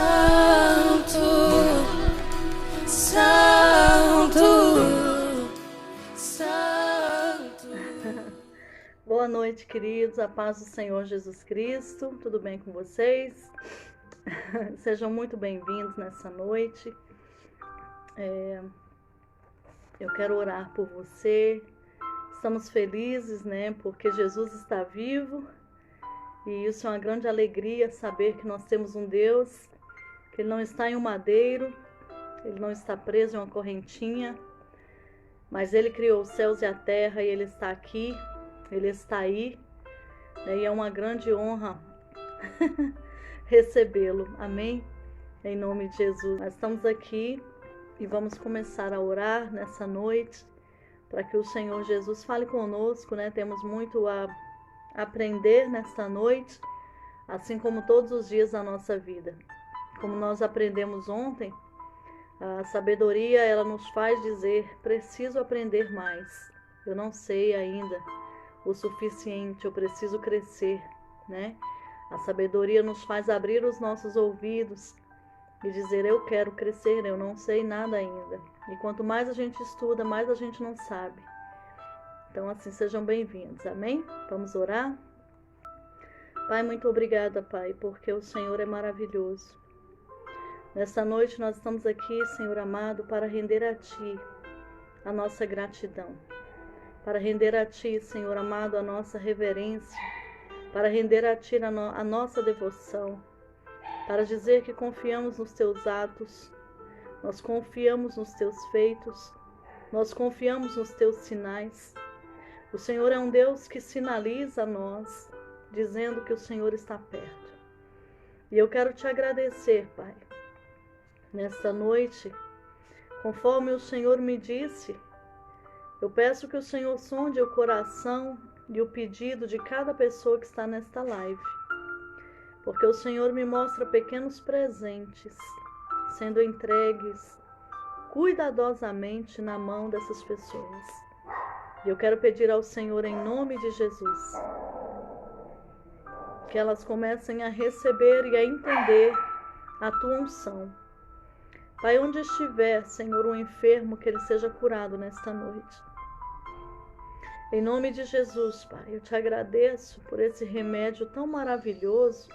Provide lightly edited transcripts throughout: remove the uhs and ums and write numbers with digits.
Santo, Santo, Santo. Boa noite, queridos, a paz do Senhor Jesus Cristo, tudo bem com vocês? Sejam muito bem-vindos nessa noite. Eu quero orar por você. Estamos felizes, né? Porque Jesus está vivo e isso é uma grande alegria saber que nós temos um Deus que Ele não está em um madeiro, Ele não está preso em uma correntinha, mas Ele criou os céus e a terra e Ele está aqui, Ele está aí, né? E é uma grande honra recebê-lo, amém? Em nome de Jesus. Nós estamos aqui e vamos começar a orar nessa noite para que o Senhor Jesus fale conosco, né? Temos muito a aprender nesta noite, assim como todos os dias da nossa vida. Como nós aprendemos ontem, a sabedoria ela nos faz dizer: preciso aprender mais. Eu não sei ainda o suficiente, eu preciso crescer, né? A sabedoria nos faz abrir os nossos ouvidos e dizer: eu quero crescer, eu não sei nada ainda. E quanto mais a gente estuda, mais a gente não sabe. Então, assim, sejam bem-vindos, amém? Vamos orar? Pai, muito obrigada, Pai, porque o Senhor é maravilhoso. Nesta noite nós estamos aqui, Senhor amado, para render a Ti a nossa gratidão. Para render a Ti, Senhor amado, a nossa reverência. Para render a Ti a nossa devoção. Para dizer que confiamos nos Teus atos, nós confiamos nos Teus feitos, nós confiamos nos Teus sinais. O Senhor é um Deus que sinaliza a nós, dizendo que o Senhor está perto. E eu quero Te agradecer, Pai, nesta noite, conforme o Senhor me disse, eu peço que o Senhor sonde o coração e o pedido de cada pessoa que está nesta live. Porque o Senhor me mostra pequenos presentes sendo entregues cuidadosamente na mão dessas pessoas. E eu quero pedir ao Senhor, em nome de Jesus, que elas comecem a receber e a entender a Tua unção. Pai, onde estiver, Senhor, um enfermo, que ele seja curado nesta noite. Em nome de Jesus, Pai, eu Te agradeço por esse remédio tão maravilhoso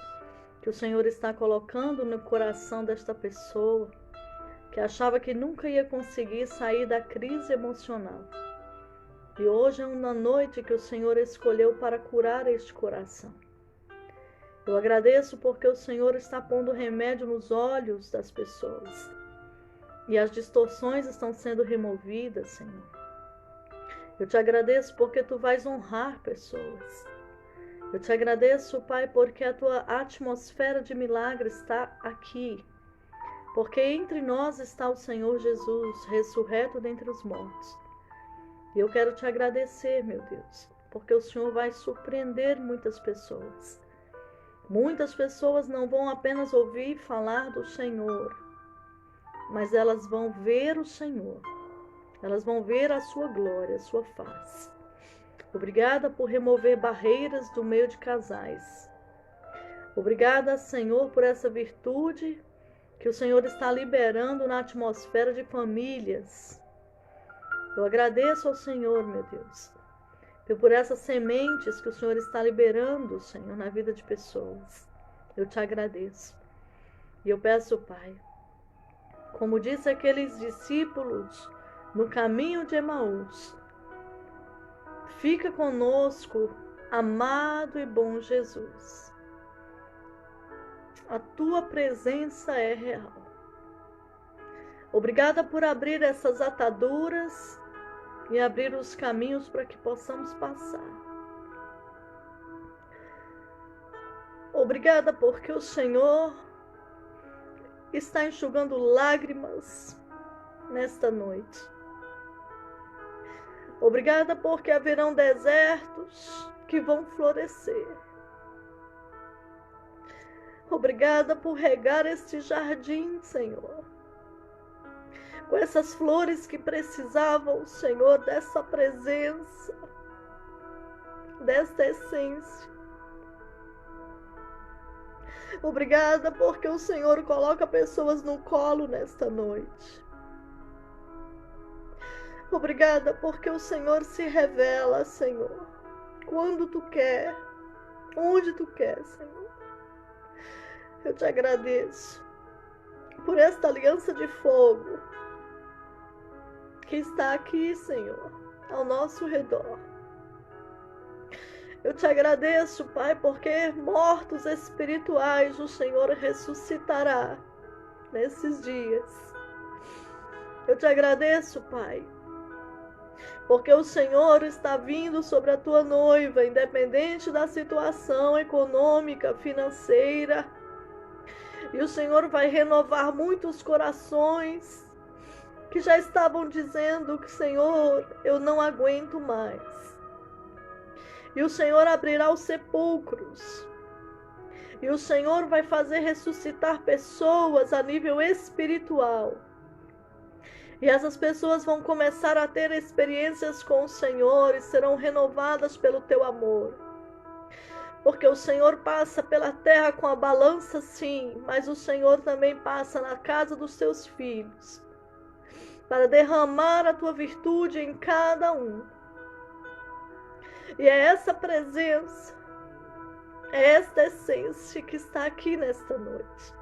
que o Senhor está colocando no coração desta pessoa, que achava que nunca ia conseguir sair da crise emocional. E hoje é uma noite que o Senhor escolheu para curar este coração. Eu agradeço porque o Senhor está pondo remédio nos olhos das pessoas. E as distorções estão sendo removidas, Senhor. Eu Te agradeço porque Tu vais honrar pessoas. Eu Te agradeço, Pai, porque a Tua atmosfera de milagre está aqui. Porque entre nós está o Senhor Jesus, ressurreto dentre os mortos. E eu quero Te agradecer, meu Deus, porque o Senhor vai surpreender muitas pessoas. Muitas pessoas não vão apenas ouvir falar do Senhor, mas elas vão ver o Senhor. Elas vão ver a Sua glória, a Sua face. Obrigada por remover barreiras do meio de casais. Obrigada, Senhor, por essa virtude que o Senhor está liberando na atmosfera de famílias. Eu agradeço ao Senhor, meu Deus, por essas sementes que o Senhor está liberando, Senhor, na vida de pessoas. Eu Te agradeço. E eu peço, Pai, como disse aqueles discípulos no caminho de Emaús, fica conosco, amado e bom Jesus. A Tua presença é real. Obrigada por abrir essas ataduras e abrir os caminhos para que possamos passar. Obrigada porque o Senhor está enxugando lágrimas nesta noite. Obrigada porque haverão desertos que vão florescer. Obrigada por regar este jardim, Senhor, com essas flores que precisavam, Senhor, dessa presença, desta essência. Obrigada porque o Senhor coloca pessoas no colo nesta noite. Obrigada porque o Senhor se revela, Senhor, quando Tu quer, onde Tu quer, Senhor. Eu Te agradeço por esta aliança de fogo que está aqui, Senhor, ao nosso redor. Eu Te agradeço, Pai, porque mortos espirituais o Senhor ressuscitará nesses dias. Eu Te agradeço, Pai, porque o Senhor está vindo sobre a Tua noiva, independente da situação econômica, financeira. E o Senhor vai renovar muitos corações que já estavam dizendo que, Senhor, eu não aguento mais. E o Senhor abrirá os sepulcros. E o Senhor vai fazer ressuscitar pessoas a nível espiritual. E essas pessoas vão começar a ter experiências com o Senhor e serão renovadas pelo Teu amor. Porque o Senhor passa pela terra com a balança, sim, mas o Senhor também passa na casa dos Teus filhos, para derramar a Tua virtude em cada um. E é essa presença, é esta essência que está aqui nesta noite.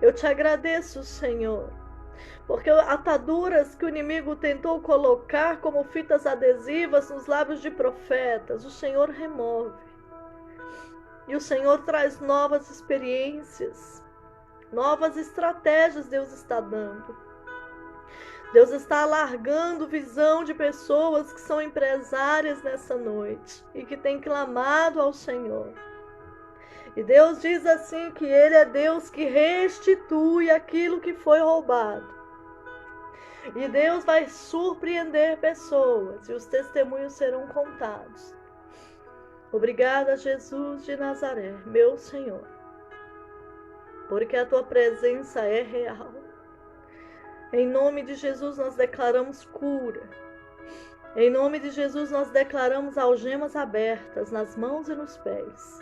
Eu Te agradeço, Senhor, porque ataduras que o inimigo tentou colocar como fitas adesivas nos lábios de profetas, o Senhor remove. E o Senhor traz novas experiências, novas estratégias Deus está dando. Deus está alargando visão de pessoas que são empresárias nessa noite e que têm clamado ao Senhor. E Deus diz assim que Ele é Deus que restitui aquilo que foi roubado. E Deus vai surpreender pessoas e os testemunhos serão contados. Obrigada, Jesus de Nazaré, meu Senhor, porque a Tua presença é real. Em nome de Jesus nós declaramos cura. Em nome de Jesus nós declaramos algemas abertas nas mãos e nos pés.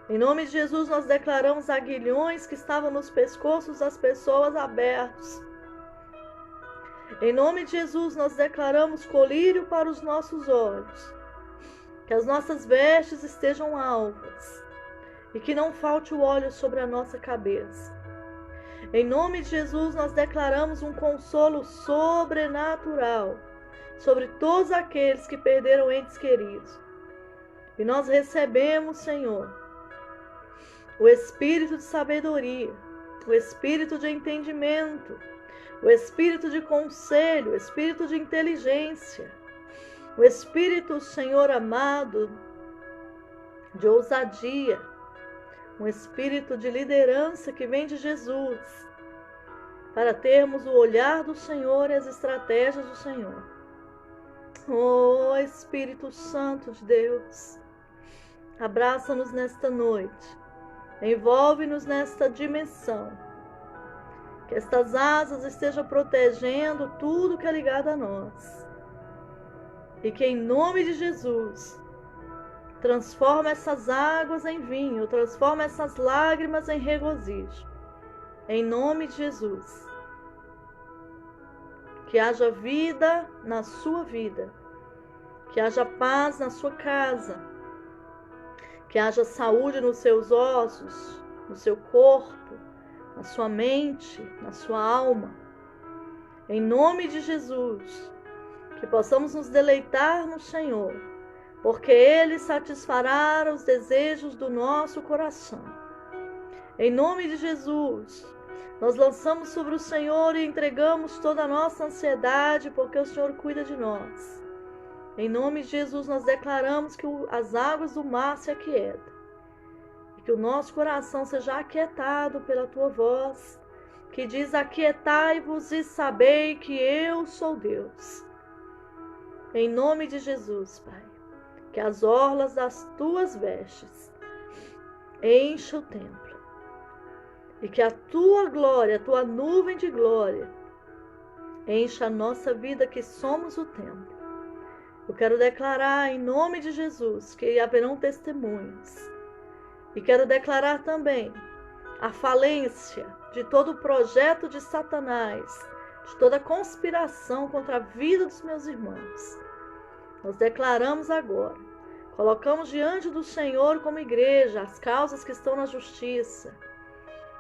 Em nome de Jesus nós declaramos aguilhões que estavam nos pescoços das pessoas abertos. Em nome de Jesus nós declaramos colírio para os nossos olhos. Que as nossas vestes estejam alvas e que não falte o óleo sobre a nossa cabeça. Em nome de Jesus, nós declaramos um consolo sobrenatural sobre todos aqueles que perderam entes queridos. E nós recebemos, Senhor, o espírito de sabedoria, o espírito de entendimento, o espírito de conselho, o espírito de inteligência, o espírito, Senhor amado, de ousadia, um espírito de liderança que vem de Jesus, para termos o olhar do Senhor e as estratégias do Senhor. Oh, Espírito Santo de Deus, abraça-nos nesta noite, envolve-nos nesta dimensão, que estas asas estejam protegendo tudo que é ligado a nós, e que em nome de Jesus, transforma essas águas em vinho, transforma essas lágrimas em regozijo. Em nome de Jesus. Que haja vida na sua vida. Que haja paz na sua casa. Que haja saúde nos seus ossos, no seu corpo, na sua mente, na sua alma. Em nome de Jesus. Que possamos nos deleitar no Senhor, porque Ele satisfará os desejos do nosso coração. Em nome de Jesus, nós lançamos sobre o Senhor e entregamos toda a nossa ansiedade, porque o Senhor cuida de nós. Em nome de Jesus, nós declaramos que as águas do mar se aquietam, e que o nosso coração seja aquietado pela Tua voz, que diz: aquietai-vos e sabei que eu sou Deus. Em nome de Jesus, Pai, que as orlas das Tuas vestes encha o templo, e que a Tua glória, a Tua nuvem de glória, encha a nossa vida, que somos o templo. Eu quero declarar em nome de Jesus que haverão testemunhos, E quero declarar também a falência de todo o projeto de Satanás, de toda conspiração contra a vida dos meus irmãos. Nós declaramos agora, colocamos diante do Senhor como igreja as causas que estão na justiça.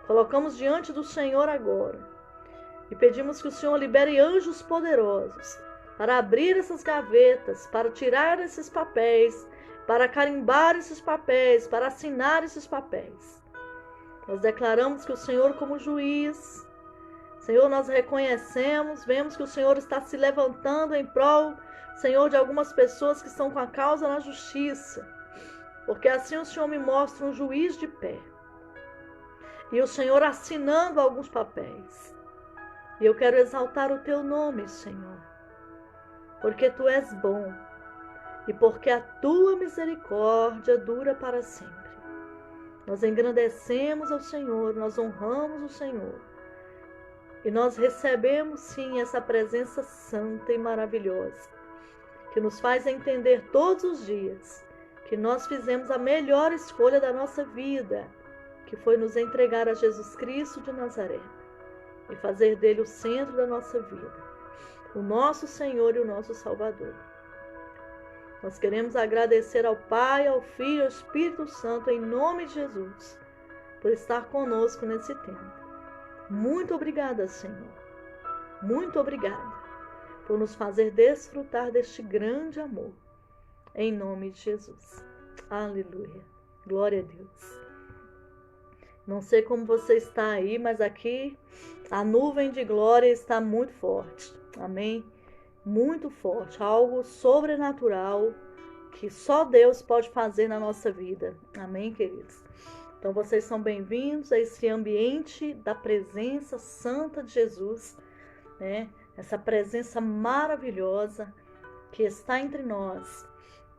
Colocamos diante do Senhor agora e pedimos que o Senhor libere anjos poderosos para abrir essas gavetas, para tirar esses papéis, para carimbar esses papéis, para assinar esses papéis. Nós declaramos que o Senhor como juiz, Senhor, nós reconhecemos, vemos que o Senhor está se levantando em prol, Senhor, de algumas pessoas que estão com a causa na justiça, porque assim o Senhor me mostra um juiz de pé, e o Senhor assinando alguns papéis. E eu quero exaltar o teu nome, Senhor, porque tu és bom, e porque a tua misericórdia dura para sempre. Nós engrandecemos ao Senhor, nós honramos o Senhor. E nós recebemos sim essa presença santa e maravilhosa, que nos faz entender todos os dias que nós fizemos a melhor escolha da nossa vida, que foi nos entregar a Jesus Cristo de Nazaré e fazer dele o centro da nossa vida, o nosso Senhor e o nosso Salvador. Nós queremos agradecer ao Pai, ao Filho e ao Espírito Santo, em nome de Jesus, por estar conosco nesse tempo. Muito obrigada, Senhor. Muito obrigada por nos fazer desfrutar deste grande amor. Em nome de Jesus. Aleluia. Glória a Deus. Não sei como você está aí, mas aqui a nuvem de glória está muito forte. Amém? Muito forte, algo sobrenatural que só Deus pode fazer na nossa vida. Amém, queridos? Então vocês são bem-vindos a esse ambiente da presença santa de Jesus, né? Essa presença maravilhosa que está entre nós.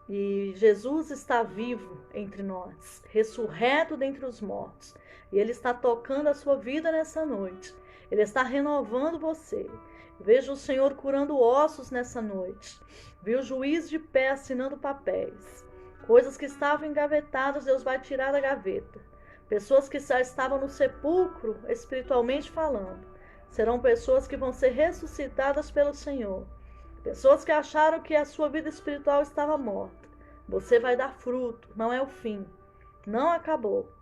E Jesus está vivo entre nós, ressurreto dentre os mortos. E Ele está tocando a sua vida nessa noite. Ele está renovando você. Veja o Senhor curando ossos nessa noite. Viu o juiz de pé assinando papéis. Coisas que estavam engavetadas, Deus vai tirar da gaveta. Pessoas que já estavam no sepulcro, espiritualmente falando, serão pessoas que vão ser ressuscitadas pelo Senhor. Pessoas que acharam que a sua vida espiritual estava morta. Você vai dar fruto, não é o fim. Não acabou.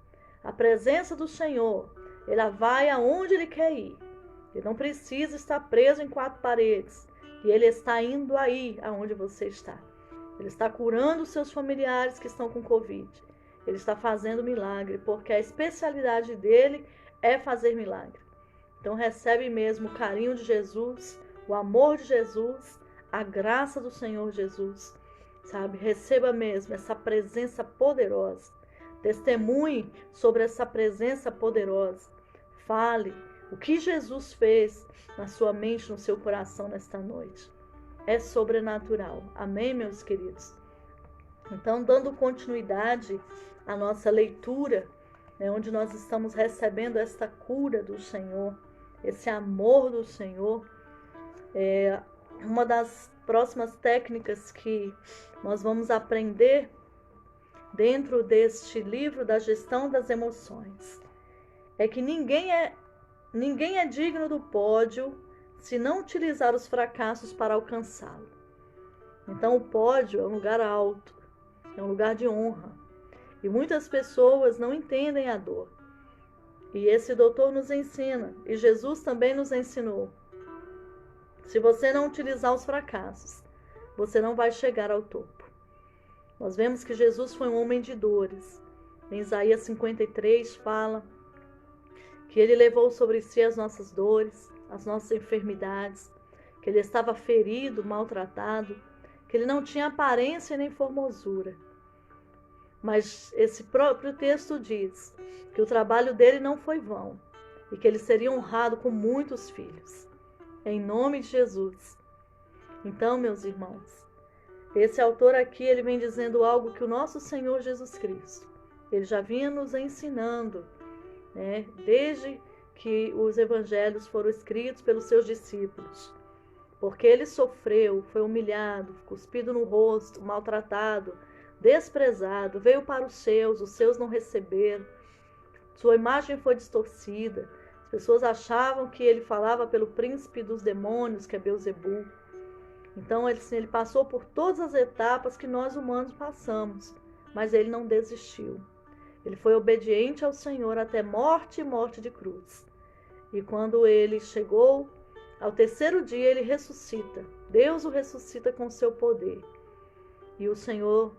A presença do Senhor, ela vai aonde Ele quer ir. Ele não precisa estar preso em quatro paredes. E Ele está indo aí aonde você está. Ele está curando os seus familiares que estão com Covid. Ele está fazendo milagre, porque a especialidade dele é fazer milagre. Então recebe mesmo o carinho de Jesus, o amor de Jesus, a graça do Senhor Jesus. Sabe? Receba mesmo essa presença poderosa. Testemunhe sobre essa presença poderosa. Fale o que Jesus fez na sua mente, no seu coração nesta noite. É sobrenatural. Amém, meus queridos? Então, dando continuidade à nossa leitura, né, onde nós estamos recebendo esta cura do Senhor, esse amor do Senhor, uma das próximas técnicas que nós vamos aprender dentro deste livro da gestão das emoções é que ninguém é digno do pódio se não utilizar os fracassos para alcançá-lo. Então o pódio é um lugar alto, é um lugar de honra. E muitas pessoas não entendem a dor. E esse doutor nos ensina, e Jesus também nos ensinou. Se você não utilizar os fracassos, você não vai chegar ao topo. Nós vemos que Jesus foi um homem de dores. Em Isaías 53 fala que Ele levou sobre si as nossas dores, as nossas enfermidades, que Ele estava ferido, maltratado, que Ele não tinha aparência nem formosura. Mas esse próprio texto diz que o trabalho dele não foi vão e que ele seria honrado com muitos filhos. Em nome de Jesus. Então, meus irmãos, esse autor aqui, ele vem dizendo algo que o nosso Senhor Jesus Cristo, ele já vinha nos ensinando, né, desde que os evangelhos foram escritos pelos seus discípulos. Porque ele sofreu, foi humilhado, cuspido no rosto, maltratado, desprezado, veio para os seus não receberam, sua imagem foi distorcida. As pessoas achavam que ele falava pelo príncipe dos demônios, que é Belzebu. Então ele passou por todas as etapas que nós humanos passamos, mas ele não desistiu. Ele foi obediente ao Senhor até morte e morte de cruz. E quando ele chegou ao terceiro dia, ele ressuscita. Deus o ressuscita com seu poder. E o Senhor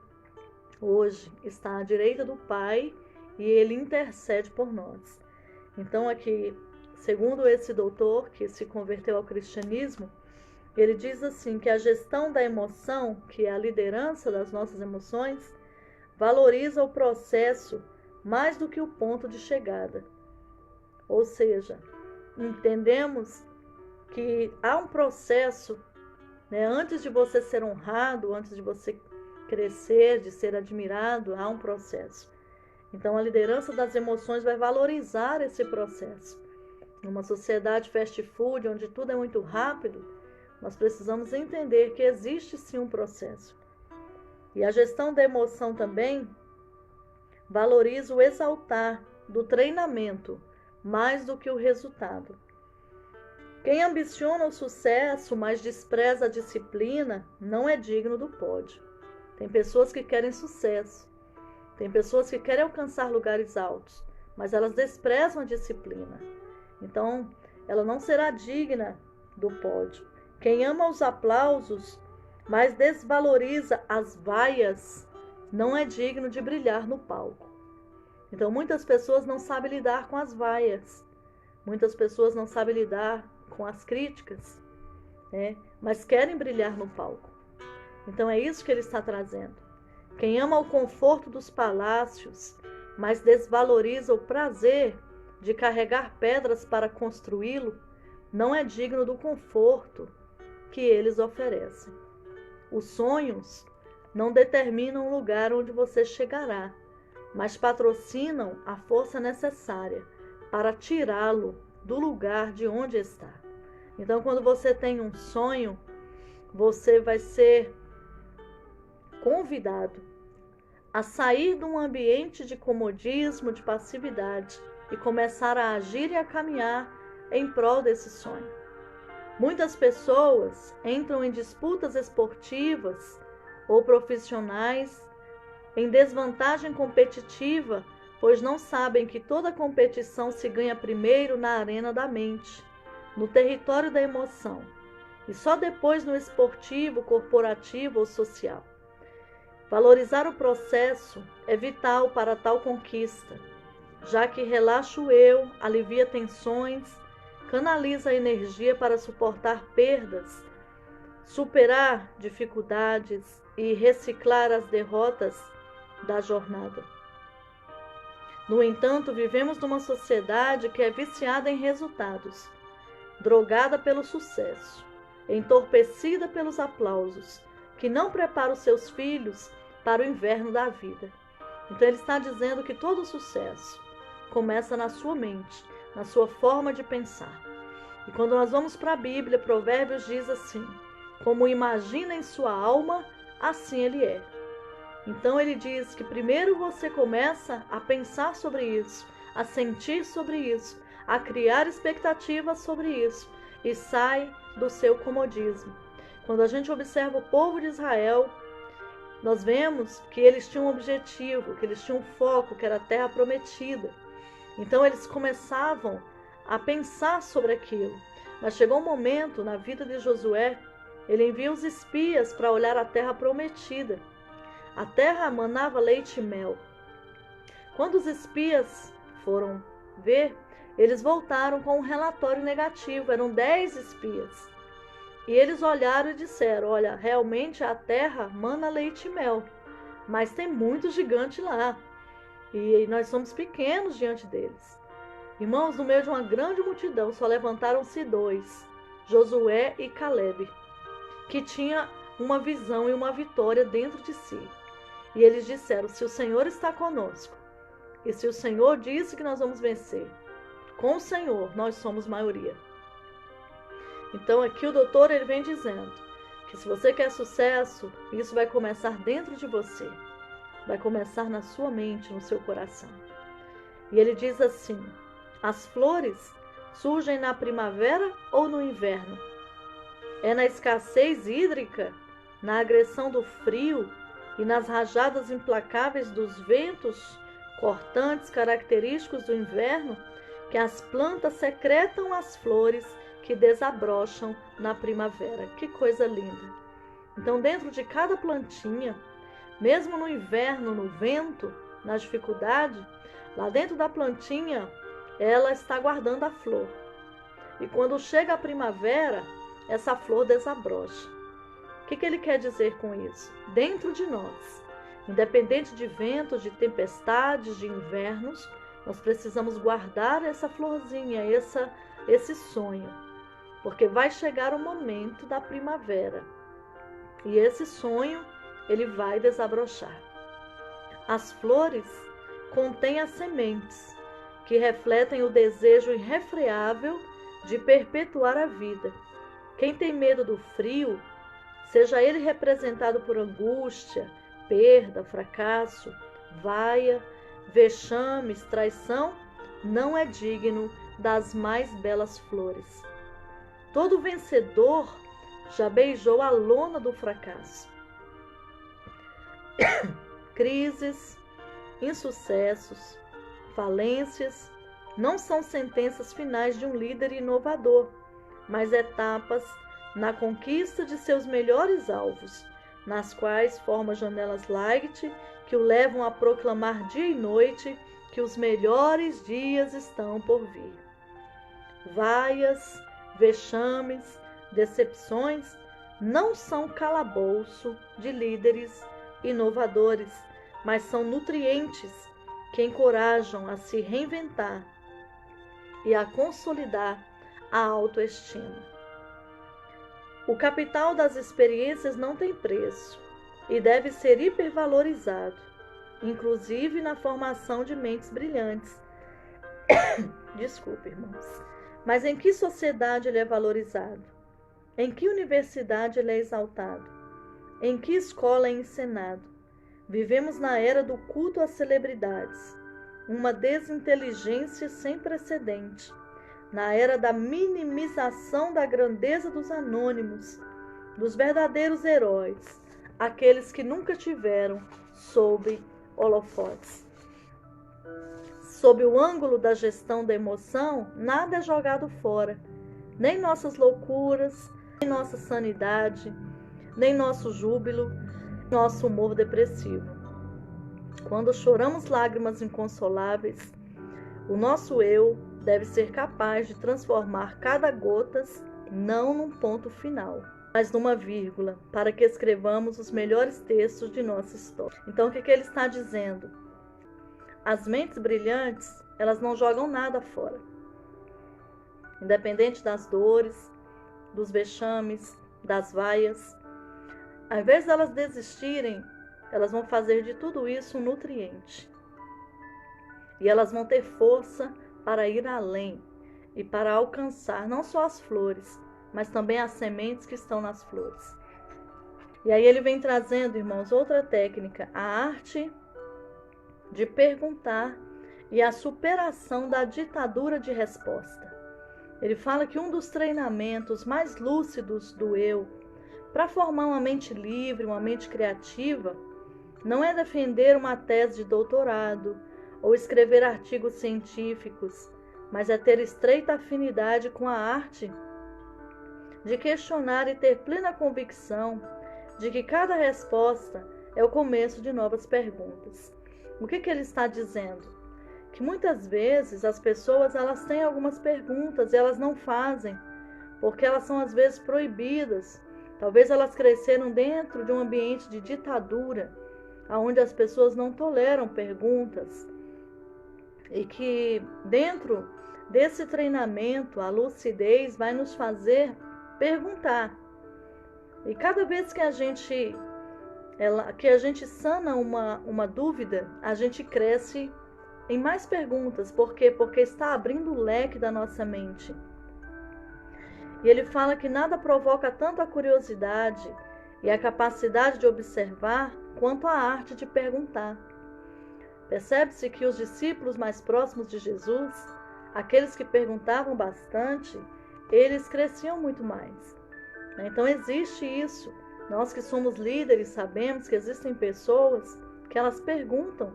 hoje está à direita do Pai e ele intercede por nós. Então aqui, segundo esse doutor que se converteu ao cristianismo, ele diz assim que a gestão da emoção, que é a liderança das nossas emoções, valoriza o processo mais do que o ponto de chegada. Ou seja, entendemos que há um processo, né, antes de você ser honrado, antes de você crescer, de ser admirado, há um processo. Então a liderança das emoções vai valorizar esse processo. Numa sociedade fast food, onde tudo é muito rápido, nós precisamos entender que existe sim um processo. E a gestão da emoção também valoriza o exaltar do treinamento mais do que o resultado. Quem ambiciona o sucesso, mas despreza a disciplina, não é digno do pódio. Tem pessoas que querem sucesso, tem pessoas que querem alcançar lugares altos, mas elas desprezam a disciplina. Então, ela não será digna do pódio. Quem ama os aplausos, mas desvaloriza as vaias, não é digno de brilhar no palco. Então, muitas pessoas não sabem lidar com as vaias. Muitas pessoas não sabem lidar com as críticas, né? Mas querem brilhar no palco. Então, é isso que ele está trazendo. Quem ama o conforto dos palácios, mas desvaloriza o prazer de carregar pedras para construí-lo, não é digno do conforto que eles oferecem. Os sonhos não determinam o lugar onde você chegará, mas patrocinam a força necessária para tirá-lo do lugar de onde está. Então, quando você tem um sonho, você vai ser convidado a sair de um ambiente de comodismo, de passividade e começar a agir e a caminhar em prol desse sonho. Muitas pessoas entram em disputas esportivas ou profissionais em desvantagem competitiva, pois não sabem que toda competição se ganha primeiro na arena da mente, no território da emoção, e só depois no esportivo, corporativo ou social. Valorizar o processo é vital para tal conquista, já que relaxa o eu, alivia tensões, canaliza a energia para suportar perdas, superar dificuldades e reciclar as derrotas da jornada. No entanto, vivemos numa sociedade que é viciada em resultados, drogada pelo sucesso, entorpecida pelos aplausos, que não prepara os seus filhos para o inverno da vida. Então ele está dizendo que todo sucesso começa na sua mente, na sua forma de pensar. E quando nós vamos para a Bíblia, Provérbios diz assim: como imagina em sua alma, assim ele é. Então ele diz que primeiro você começa a pensar sobre isso, a sentir sobre isso, a criar expectativas sobre isso e sai do seu comodismo. Quando a gente observa o povo de Israel, nós vemos que eles tinham um objetivo, que eles tinham um foco, que era a terra prometida. Então eles começavam a pensar sobre aquilo. Mas chegou um momento na vida de Josué, ele envia os espias para olhar a terra prometida. A terra manava leite e mel. Quando os espias foram ver, eles voltaram com um relatório negativo, eram 10 espias. E eles olharam e disseram: olha, realmente a terra mana leite e mel, mas tem muito gigante lá. E nós somos pequenos diante deles. Irmãos, no meio de uma grande multidão, só levantaram-se 2, Josué e Calebe, que tinha uma visão e uma vitória dentro de si. E eles disseram: se o Senhor está conosco, e se o Senhor disse que nós vamos vencer, com o Senhor nós somos maioria. Então aqui o doutor ele vem dizendo que se você quer sucesso, isso vai começar dentro de você. vai começar na sua mente, no seu coração. E ele diz assim: as flores surgem na primavera ou no inverno? É na escassez hídrica, na agressão do frio e nas rajadas implacáveis dos ventos cortantes característicos do inverno que as plantas secretam as flores que desabrocham na primavera. Que coisa linda! Então, dentro de cada plantinha, mesmo no inverno, no vento, na dificuldade, lá dentro da plantinha, ela está guardando a flor. E quando chega a primavera, essa flor desabrocha. O que ele quer dizer com isso? Dentro de nós, independente de ventos, de tempestades, de invernos, nós precisamos guardar essa florzinha, esse sonho, porque vai chegar o momento da primavera e esse sonho ele vai desabrochar. As flores contêm as sementes que refletem o desejo irrefreável de perpetuar a vida. Quem tem medo do frio, seja ele representado por angústia, perda, fracasso, vaia, vexames, traição, não é digno das mais belas flores. Todo vencedor já beijou a lona do fracasso. Crises, insucessos, falências não são sentenças finais de um líder inovador, mas etapas na conquista de seus melhores alvos, nas quais forma janelas light que o levam a proclamar dia e noite que os melhores dias estão por vir. Vaias, vexames, decepções não são calabouço de líderes inovadores, mas são nutrientes que encorajam a se reinventar e a consolidar a autoestima. O capital das experiências não tem preço e deve ser hipervalorizado, inclusive na formação de mentes brilhantes. Desculpe, irmãos. Mas em que sociedade ele é valorizado? Em que universidade ele é exaltado? Em que escola é encenado? Vivemos na era do culto às celebridades, uma desinteligência sem precedente, na era da minimização da grandeza dos anônimos, dos verdadeiros heróis, aqueles que nunca tiveram sob holofotes. Sob o ângulo da gestão da emoção, nada é jogado fora, nem nossas loucuras, nem nossa sanidade, nem nosso júbilo, nosso humor depressivo. Quando choramos lágrimas inconsoláveis, o nosso eu deve ser capaz de transformar cada gota não num ponto final, mas numa vírgula, para que escrevamos os melhores textos de nossa história. Então, o que ele está dizendo? As mentes brilhantes, elas não jogam nada fora. Independente das dores, dos vexames, das vaias, ao invés delas desistirem, elas vão fazer de tudo isso um nutriente. E elas vão ter força para ir além e para alcançar não só as flores, mas também as sementes que estão nas flores. E aí ele vem trazendo, irmãos, outra técnica, a arte de perguntar e a superação da ditadura de resposta. Ele fala que um dos treinamentos mais lúcidos do eu, para formar uma mente livre, uma mente criativa, não é defender uma tese de doutorado ou escrever artigos científicos, mas é ter estreita afinidade com a arte de questionar e ter plena convicção de que cada resposta é o começo de novas perguntas. O que ele está dizendo? Que muitas vezes as pessoas elas têm algumas perguntas e elas não fazem, porque elas são às vezes proibidas. Talvez elas cresceram dentro de um ambiente de ditadura, onde as pessoas não toleram perguntas. E que dentro desse treinamento, a lucidez vai nos fazer perguntar. E cada vez que a gente sana uma dúvida, a gente cresce em mais perguntas. Por quê? Porque está abrindo o leque da nossa mente. E ele fala que nada provoca tanta curiosidade e a capacidade de observar quanto à arte de perguntar. Percebe-se que os discípulos mais próximos de Jesus, aqueles que perguntavam bastante, eles cresciam muito mais. Então existe isso. Nós que somos líderes sabemos que existem pessoas que elas perguntam,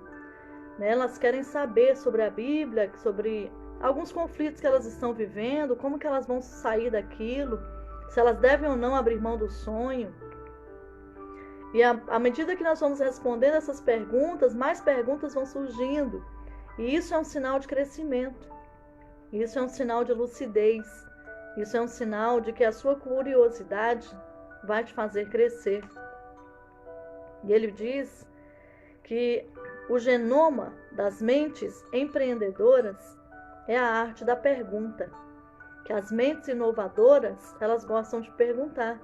elas querem saber sobre a Bíblia, sobre alguns conflitos que elas estão vivendo, como que elas vão sair daquilo, se elas devem ou não abrir mão do sonho. E à medida que nós vamos respondendo essas perguntas, mais perguntas vão surgindo. E isso é um sinal de crescimento. Isso é um sinal de lucidez. Isso é um sinal de que a sua curiosidade vai te fazer crescer. E ele diz que o genoma das mentes empreendedoras é a arte da pergunta. Que as mentes inovadoras, elas gostam de perguntar.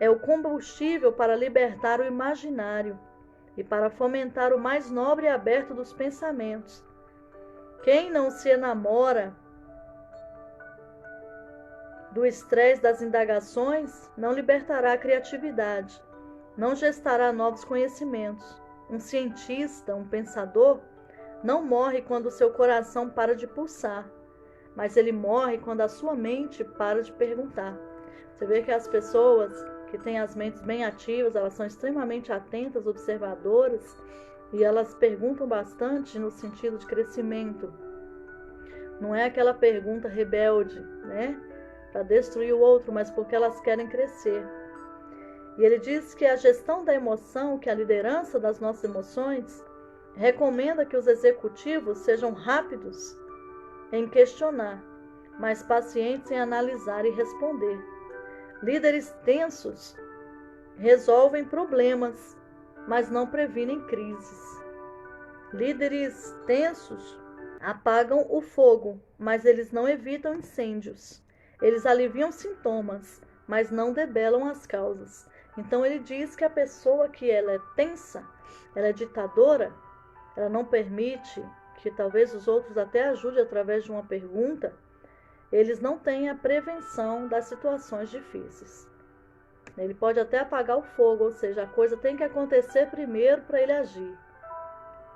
É o combustível para libertar o imaginário e para fomentar o mais nobre e aberto dos pensamentos. Quem não se enamora do estresse das indagações não libertará a criatividade, não gestará novos conhecimentos. Um cientista, um pensador, não morre quando o seu coração para de pulsar, mas ele morre quando a sua mente para de perguntar. Você vê que as pessoas que têm as mentes bem ativas, elas são extremamente atentas, observadoras, e elas perguntam bastante no sentido de crescimento. Não é aquela pergunta rebelde, para destruir o outro, mas porque elas querem crescer. E ele diz que a gestão da emoção, que é a liderança das nossas emoções, recomenda que os executivos sejam rápidos em questionar, mas pacientes em analisar e responder. Líderes tensos resolvem problemas, mas não previnem crises. Líderes tensos apagam o fogo, mas eles não evitam incêndios. Eles aliviam sintomas, mas não debelam as causas. Então ele diz que a pessoa que ela é tensa, ela é ditadora, ela não permite que talvez os outros até ajudem através de uma pergunta, eles não têm a prevenção das situações difíceis. Ele pode até apagar o fogo, ou seja, a coisa tem que acontecer primeiro para ele agir.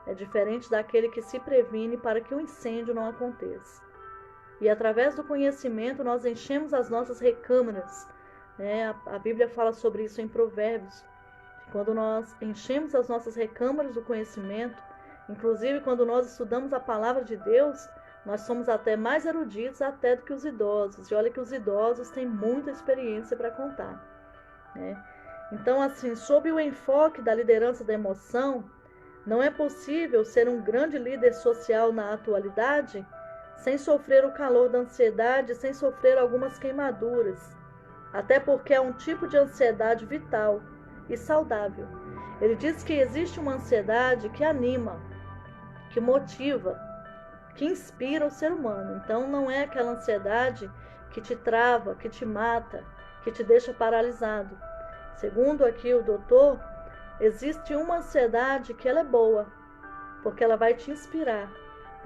É diferente daquele que se previne para que o incêndio não aconteça. E através do conhecimento nós enchemos as nossas recâmaras. A Bíblia fala sobre isso em Provérbios. Quando nós enchemos as nossas recâmaras do conhecimento, inclusive quando nós estudamos a palavra de Deus, nós somos até mais eruditos até do que os idosos. E olha que os idosos têm muita experiência para contar. Então, assim, sob o enfoque da liderança da emoção, não é possível ser um grande líder social na atualidade sem sofrer o calor da ansiedade, sem sofrer algumas queimaduras. Até porque é um tipo de ansiedade vital e saudável. Ele diz que existe uma ansiedade que anima, que motiva, que inspira o ser humano. Então não é aquela ansiedade que te trava, que te mata, que te deixa paralisado. Segundo aqui o doutor, existe uma ansiedade que ela é boa, porque ela vai te inspirar.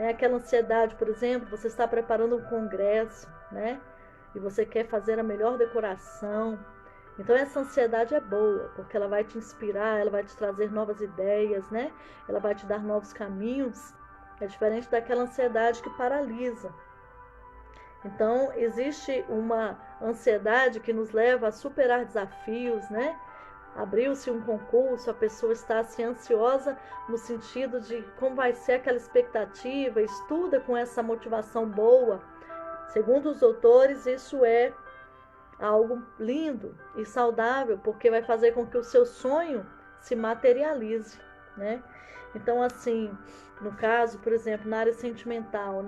Aquela ansiedade, por exemplo, você está preparando um congresso, e você quer fazer a melhor decoração. Então essa ansiedade é boa, porque ela vai te inspirar, ela vai te trazer novas ideias, ela vai te dar novos caminhos. É diferente daquela ansiedade que paralisa. Então, existe uma ansiedade que nos leva a superar desafios, Abriu-se um concurso, a pessoa está assim, ansiosa no sentido de como vai ser aquela expectativa, estuda com essa motivação boa. Segundo os doutores, isso é algo lindo e saudável, porque vai fazer com que o seu sonho se materialize, Então, assim, no caso, por exemplo, na área sentimental,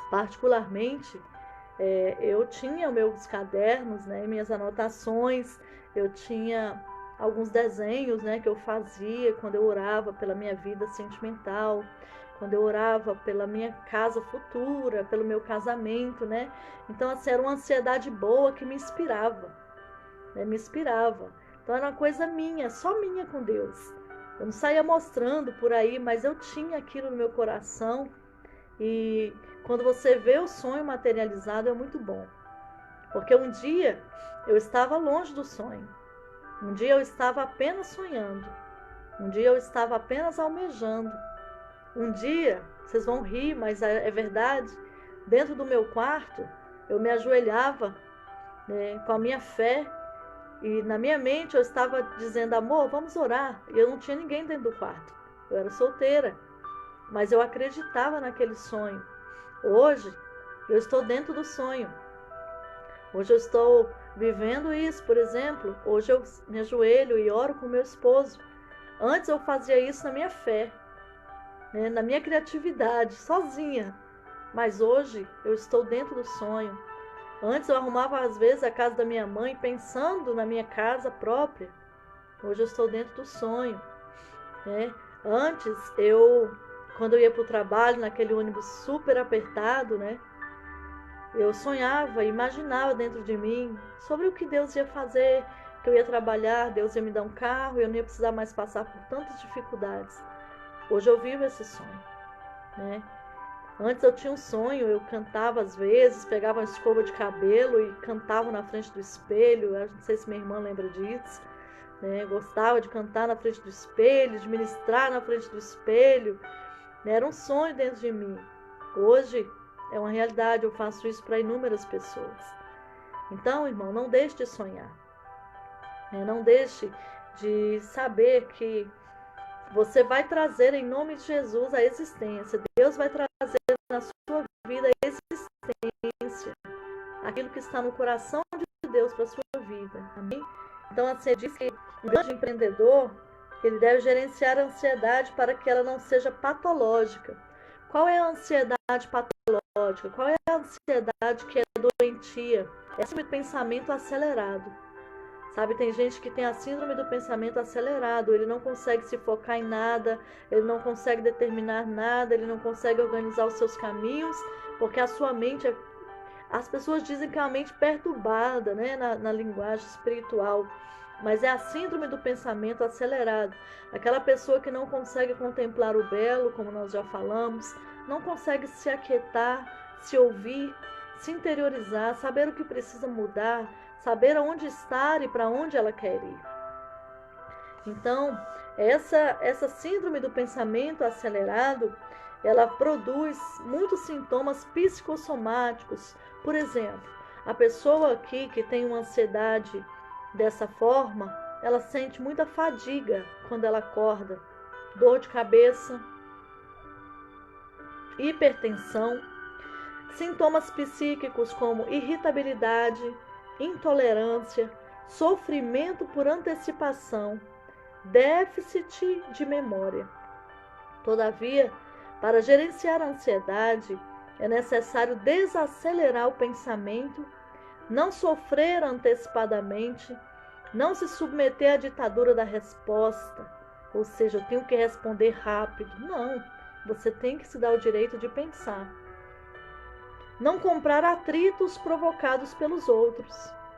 particularmente, eu tinha meus cadernos, minhas anotações, eu tinha alguns desenhos, que eu fazia quando eu orava pela minha vida sentimental, quando eu orava pela minha casa futura, pelo meu casamento, Então, assim, era uma ansiedade boa que me inspirava, me inspirava. Então, era uma coisa minha, só minha com Deus. Eu não saía mostrando por aí, mas eu tinha aquilo no meu coração. E quando você vê o sonho materializado, é muito bom. Porque um dia eu estava longe do sonho. Um dia eu estava apenas sonhando. Um dia eu estava apenas almejando. Um dia, vocês vão rir, mas é verdade, dentro do meu quarto, eu me ajoelhava, né, com a minha fé, e na minha mente eu estava dizendo, amor, vamos orar. E eu não tinha ninguém dentro do quarto. Eu era solteira, mas eu acreditava naquele sonho. Hoje, eu estou dentro do sonho. Hoje eu estou vivendo isso, por exemplo. Hoje eu me ajoelho e oro com meu esposo. Antes eu fazia isso na minha fé, né, na minha criatividade, sozinha. Mas hoje eu estou dentro do sonho. Antes eu arrumava às vezes a casa da minha mãe pensando na minha casa própria. Hoje eu estou dentro do sonho, né? Antes quando eu ia para o trabalho naquele ônibus super apertado, né? Eu sonhava, imaginava dentro de mim sobre o que Deus ia fazer, que eu ia trabalhar, Deus ia me dar um carro, eu não ia precisar mais passar por tantas dificuldades. Hoje eu vivo esse sonho, né? Antes eu tinha um sonho, eu cantava às vezes, pegava uma escova de cabelo e cantava na frente do espelho. Eu não sei se minha irmã lembra disso, né? Eu gostava de cantar na frente do espelho, de ministrar na frente do espelho, né? Era um sonho dentro de mim. Hoje é uma realidade, eu faço isso para inúmeras pessoas. Então, irmão, não deixe de sonhar, né? Não deixe de saber que você vai trazer em nome de Jesus a existência. Deus vai trazer na sua vida a existência, aquilo que está no coração de Deus para a sua vida. Amém? Então, assim, diz que um grande empreendedor, ele deve gerenciar a ansiedade para que ela não seja patológica. Qual é a ansiedade patológica? Qual é a ansiedade que é doentia? É esse pensamento acelerado. Sabe, tem gente que tem a síndrome do pensamento acelerado, ele não consegue se focar em nada, ele não consegue determinar nada, ele não consegue organizar os seus caminhos, porque a sua mente, as pessoas dizem que é uma mente perturbada, né, na linguagem espiritual, mas é a síndrome do pensamento acelerado, aquela pessoa que não consegue contemplar o belo, como nós já falamos, não consegue se aquietar, se ouvir, se interiorizar, saber o que precisa mudar, saber aonde estar e para onde ela quer ir. Então, essa síndrome do pensamento acelerado, ela produz muitos sintomas psicossomáticos. Por exemplo, a pessoa aqui que tem uma ansiedade dessa forma, ela sente muita fadiga quando ela acorda, dor de cabeça, hipertensão, sintomas psíquicos como irritabilidade, intolerância, sofrimento por antecipação, déficit de memória. Todavia, para gerenciar a ansiedade, é necessário desacelerar o pensamento, não sofrer antecipadamente, não se submeter à ditadura da resposta, ou seja, eu tenho que responder rápido. Não, você tem que se dar o direito de pensar. Não comprar atritos provocados pelos outros,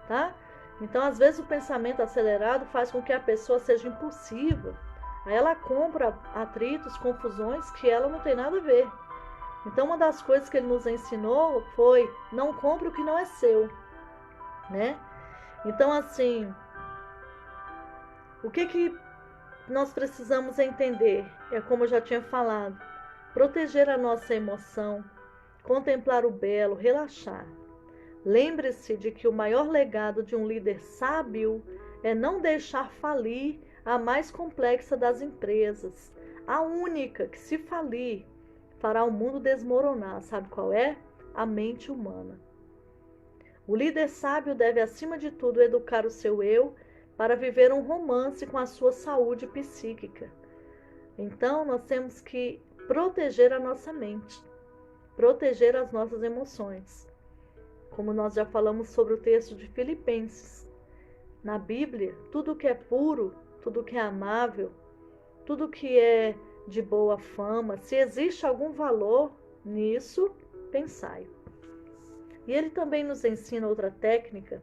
tá? Então, às vezes, o pensamento acelerado faz com que a pessoa seja impulsiva. Aí ela compra atritos, confusões que ela não tem nada a ver. Então, uma das coisas que ele nos ensinou foi: não compre o que não é seu, né? Então, assim, o que nós precisamos entender? É como eu já tinha falado, proteger a nossa emoção, contemplar o belo, relaxar. Lembre-se de que o maior legado de um líder sábio é não deixar falir a mais complexa das empresas. A única que, se falir, fará o mundo desmoronar. Sabe qual é? A mente humana. O líder sábio deve, acima de tudo, educar o seu eu para viver um romance com a sua saúde psíquica. Então, nós temos que proteger a nossa mente, proteger as nossas emoções. Como nós já falamos sobre o texto de Filipenses. Na Bíblia, tudo que é puro, tudo que é amável, tudo que é de boa fama, se existe algum valor nisso, pensai. E ele também nos ensina outra técnica,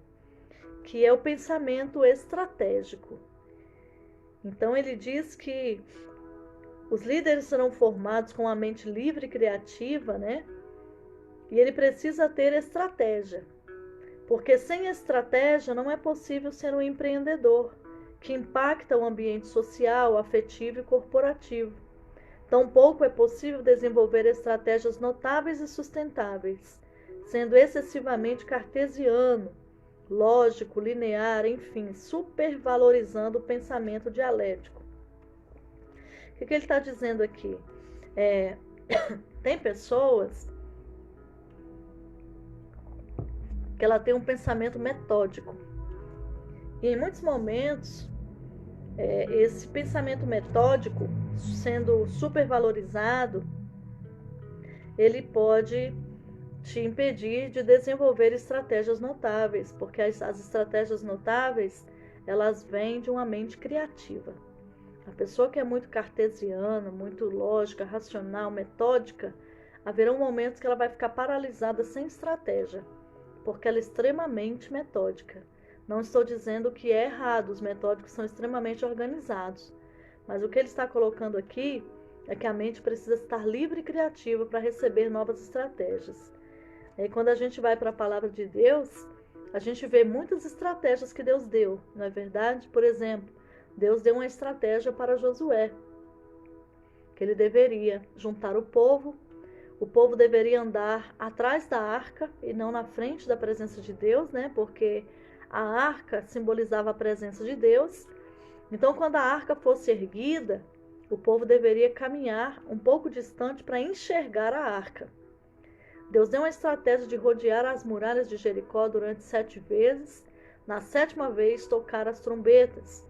que é o pensamento estratégico. Então ele diz que os líderes serão formados com a mente livre e criativa, né? E ele precisa ter estratégia, porque sem estratégia não é possível ser um empreendedor. que impacta o ambiente social, afetivo e corporativo. Tampouco é possível desenvolver estratégias notáveis e sustentáveis, sendo excessivamente cartesiano, lógico, linear, enfim, supervalorizando o pensamento dialético. O que ele está dizendo aqui? Tem pessoas que ela tem um pensamento metódico. E em muitos momentos, esse pensamento metódico, sendo supervalorizado, ele pode te impedir de desenvolver estratégias notáveis, porque as estratégias notáveis, elas vêm de uma mente criativa. A pessoa que é muito cartesiana, muito lógica, racional, metódica, haverão momentos que ela vai ficar paralisada sem estratégia, porque ela é extremamente metódica. Não estou dizendo que é errado, os metódicos são extremamente organizados, mas o que ele está colocando aqui é que a mente precisa estar livre e criativa para receber novas estratégias. E quando a gente vai para a palavra de Deus, a gente vê muitas estratégias que Deus deu, não é verdade? Por exemplo, Deus deu uma estratégia para Josué, que ele deveria juntar o povo deveria andar atrás da arca e não na frente da presença de Deus, né? Porque a arca simbolizava a presença de Deus. Então, quando a arca fosse erguida, o povo deveria caminhar um pouco distante para enxergar a arca. Deus deu uma estratégia de rodear as muralhas de Jericó durante 7 vezes, na 7ª vez tocar as trombetas.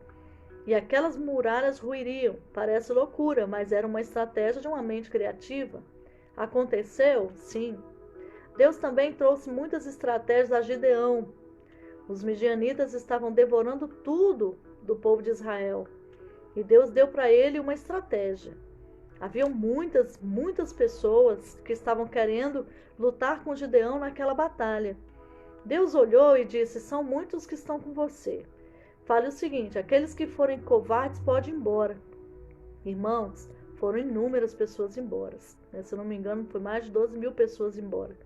E aquelas muralhas ruiriam. Parece loucura, mas era uma estratégia de uma mente criativa. Aconteceu? Sim. Deus também trouxe muitas estratégias a Gideão. Os midianitas estavam devorando tudo do povo de Israel. E Deus deu para ele uma estratégia. Havia muitas pessoas que estavam querendo lutar com Gideão naquela batalha. Deus olhou e disse: são muitos que estão com você. Fale o seguinte: aqueles que forem covardes podem ir embora. Irmãos, foram inúmeras pessoas embora. Se eu não me engano, foi mais de 12.000 pessoas embora.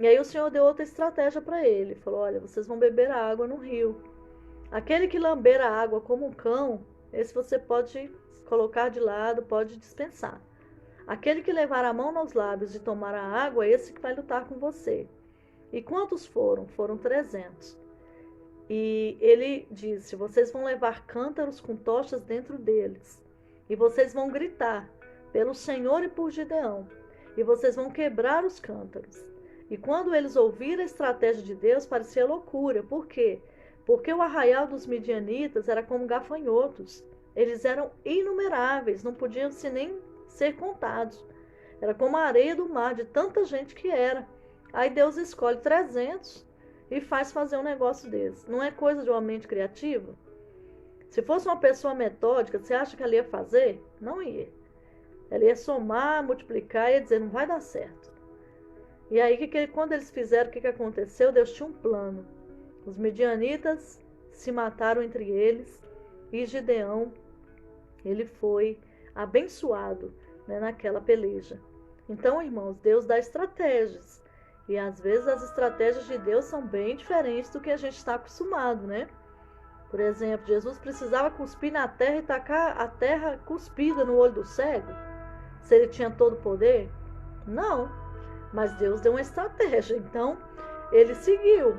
E aí o Senhor deu outra estratégia para ele. Falou: olha, vocês vão beber a água no rio. Aquele que lamber a água como um cão, esse você pode colocar de lado, pode dispensar. Aquele que levar a mão nos lábios e tomar a água, esse que vai lutar com você. E quantos foram? Foram 300. E ele disse: vocês vão levar cântaros com tochas dentro deles. E vocês vão gritar pelo Senhor e por Gideão. E vocês vão quebrar os cântaros. E quando eles ouviram a estratégia de Deus, parecia loucura. Por quê? Porque o arraial dos midianitas era como gafanhotos. Eles eram inumeráveis, não podiam nem ser contados. Era como a areia do mar, de tanta gente que era. Aí Deus escolhe 300 e faz fazer um negócio desse. Não é coisa de uma mente criativa? Se fosse uma pessoa metódica, você acha que ela ia fazer? Não ia. Ela ia somar, multiplicar e ia dizer: não vai dar certo. E aí, quando eles fizeram, o que aconteceu? Deus tinha um plano. Os midianitas se mataram entre eles e Gideão, ele foi abençoado, né, naquela peleja. Então, irmãos, Deus dá estratégias. E às vezes as estratégias de Deus são bem diferentes do que a gente está acostumado, né? Por exemplo, Jesus precisava cuspir na terra e tacar a terra cuspida no olho do cego? Se ele tinha todo o poder? Não. Mas Deus deu uma estratégia. Então, ele seguiu,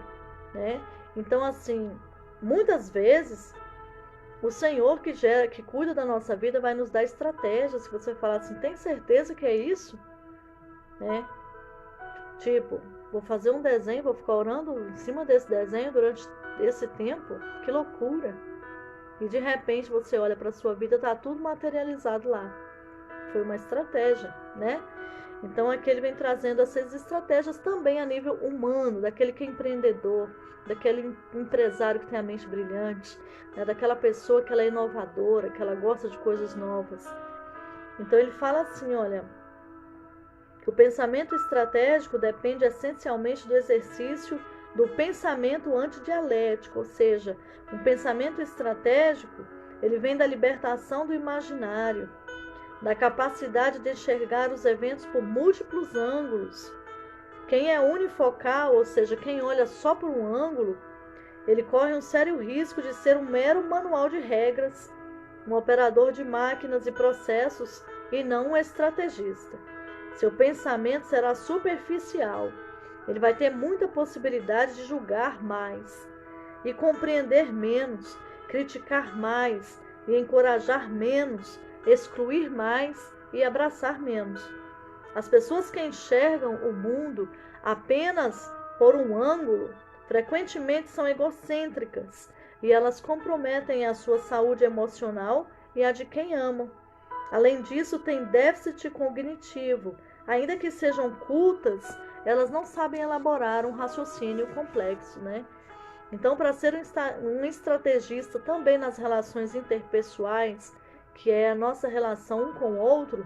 né? Então, assim, muitas vezes, o Senhor que cuida da nossa vida vai nos dar estratégias. Se você falar assim: tem certeza que é isso? Né? Tipo, vou fazer um desenho, vou ficar orando em cima desse desenho durante esse tempo? Que loucura! E de repente você olha para a sua vida, está tudo materializado lá. Foi uma estratégia, né? Então aqui ele vem trazendo essas estratégias também a nível humano, daquele que é empreendedor, daquele empresário que tem a mente brilhante, né? Daquela pessoa que ela é inovadora, que ela gosta de coisas novas. Então ele fala assim, olha, que o pensamento estratégico depende essencialmente do exercício do pensamento antidialético, ou seja, um pensamento estratégico, ele vem da libertação do imaginário, da capacidade de enxergar os eventos por múltiplos ângulos. Quem é unifocal, ou seja, quem olha só por um ângulo, ele corre um sério risco de ser um mero manual de regras, um operador de máquinas e processos e não um estrategista. Seu pensamento será superficial. Ele vai ter muita possibilidade de julgar mais e compreender menos, criticar mais e encorajar menos, excluir mais e abraçar menos. As pessoas que enxergam o mundo apenas por um ângulo frequentemente são egocêntricas e elas comprometem a sua saúde emocional e a de quem amam. Além disso, têm déficit cognitivo. Ainda que sejam cultas, elas não sabem elaborar um raciocínio complexo, né? Então, para ser um estrategista também nas relações interpessoais, que é a nossa relação um com o outro,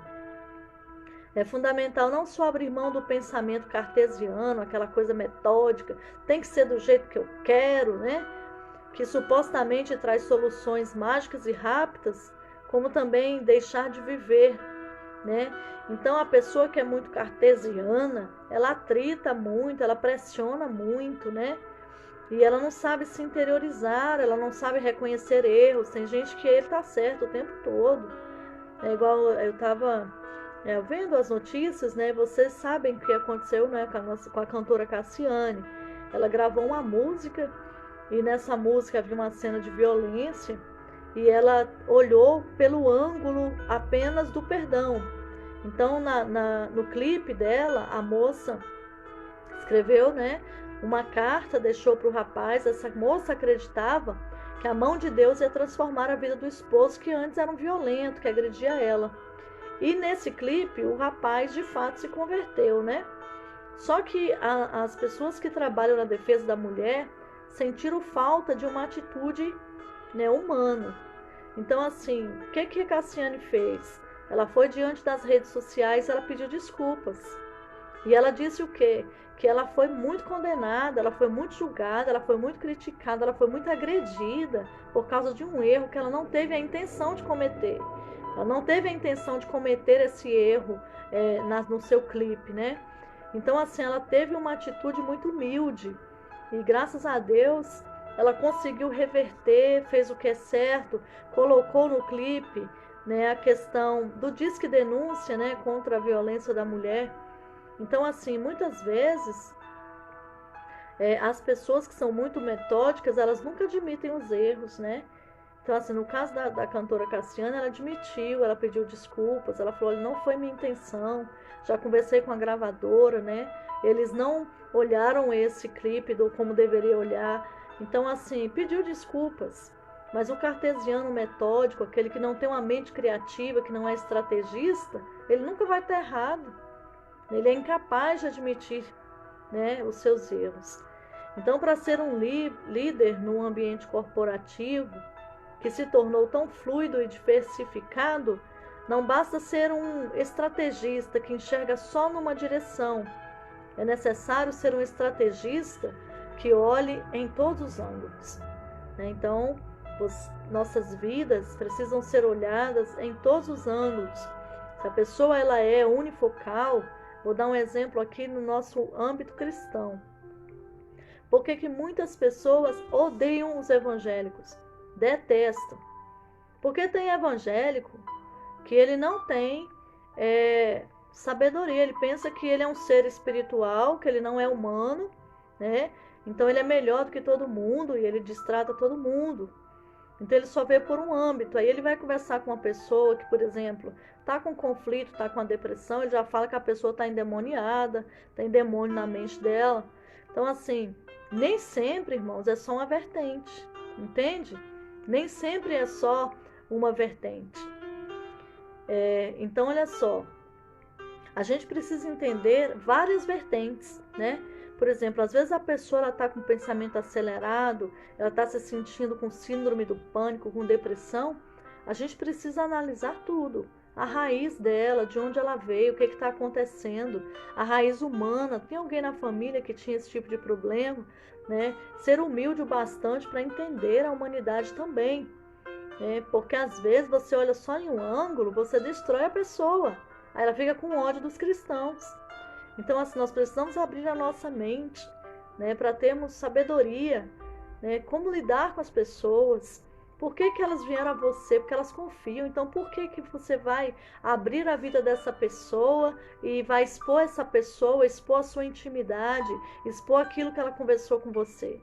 é fundamental não só abrir mão do pensamento cartesiano, aquela coisa metódica, tem que ser do jeito que eu quero, né? Que supostamente traz soluções mágicas e rápidas, como também deixar de viver, né? Então, a pessoa que é muito cartesiana, ela atrita muito, ela pressiona muito, né? E ela não sabe se interiorizar, ela não sabe reconhecer erros. Tem gente que ele tá certo o tempo todo. É igual eu estava vendo as notícias, né? Vocês sabem o que aconteceu, né, com a cantora Cassiane. Ela gravou uma música e nessa música havia uma cena de violência e ela olhou pelo ângulo apenas do perdão. Então, no clipe dela, a moça escreveu, né, uma carta, deixou para o rapaz. Essa moça acreditava que a mão de Deus ia transformar a vida do esposo, que antes era um violento, que agredia ela. E nesse clipe, o rapaz de fato se converteu, né? Só que as pessoas que trabalham na defesa da mulher sentiram falta de uma atitude, né, humana. Então, assim, o que a Cassiane fez? Ela foi diante das redes sociais, ela pediu desculpas. E ela disse o quê? Que ela foi muito condenada, ela foi muito julgada, ela foi muito criticada, ela foi muito agredida por causa de um erro que ela não teve a intenção de cometer. Ela não teve a intenção de cometer esse erro no seu clipe, né? Então, assim, ela teve uma atitude muito humilde. E graças a Deus, ela conseguiu reverter, fez o que é certo, colocou no clipe, né, a questão do disque denúncia, né, contra a violência da mulher. Então, assim, muitas vezes, as pessoas que são muito metódicas, elas nunca admitem os erros, né? Então, assim, no caso da cantora Cassiane, ela admitiu, ela pediu desculpas, ela falou, não foi minha intenção, já conversei com a gravadora, né? Eles não olharam esse clipe como deveria olhar. Então, assim, pediu desculpas. Mas o cartesiano metódico, aquele que não tem uma mente criativa, que não é estrategista, ele nunca vai estar errado. Ele é incapaz de admitir, né, os seus erros. Então, para ser um líder num ambiente corporativo, que se tornou tão fluido e diversificado, não basta ser um estrategista que enxerga só numa direção. É necessário ser um estrategista que olhe em todos os ângulos. Então, nossas vidas precisam ser olhadas em todos os ângulos. Se a pessoa ela é unifocal, vou dar um exemplo aqui no nosso âmbito cristão. Por que muitas pessoas odeiam os evangélicos? Detestam. Porque tem evangélico que ele não tem sabedoria. Ele pensa que ele é um ser espiritual, que ele não é humano, né? Então ele é melhor do que todo mundo e ele destrata todo mundo. Então ele só vê por um âmbito. Aí ele vai conversar com uma pessoa que, por exemplo, está com conflito, está com a depressão, ele já fala que a pessoa está endemoniada, tem demônio na mente dela. Então, assim, nem sempre, irmãos, é só uma vertente, entende? Nem sempre é só uma vertente. Então, olha só, a gente precisa entender várias vertentes, né? Por exemplo, às vezes a pessoa está com pensamento acelerado, ela está se sentindo com síndrome do pânico, com depressão. A gente precisa analisar tudo. A raiz dela, de onde ela veio, o que está acontecendo, a raiz humana. Tem alguém na família que tinha esse tipo de problema, né? Ser humilde o bastante para entender a humanidade também, né? Porque às vezes você olha só em um ângulo, você destrói a pessoa. Aí ela fica com ódio dos cristãos. Então, assim, nós precisamos abrir a nossa mente, né, para termos sabedoria, né? Como lidar com as pessoas. Por que elas vieram a você? Porque elas confiam. Então, por que você vai abrir a vida dessa pessoa e vai expor essa pessoa, expor a sua intimidade, expor aquilo que ela conversou com você?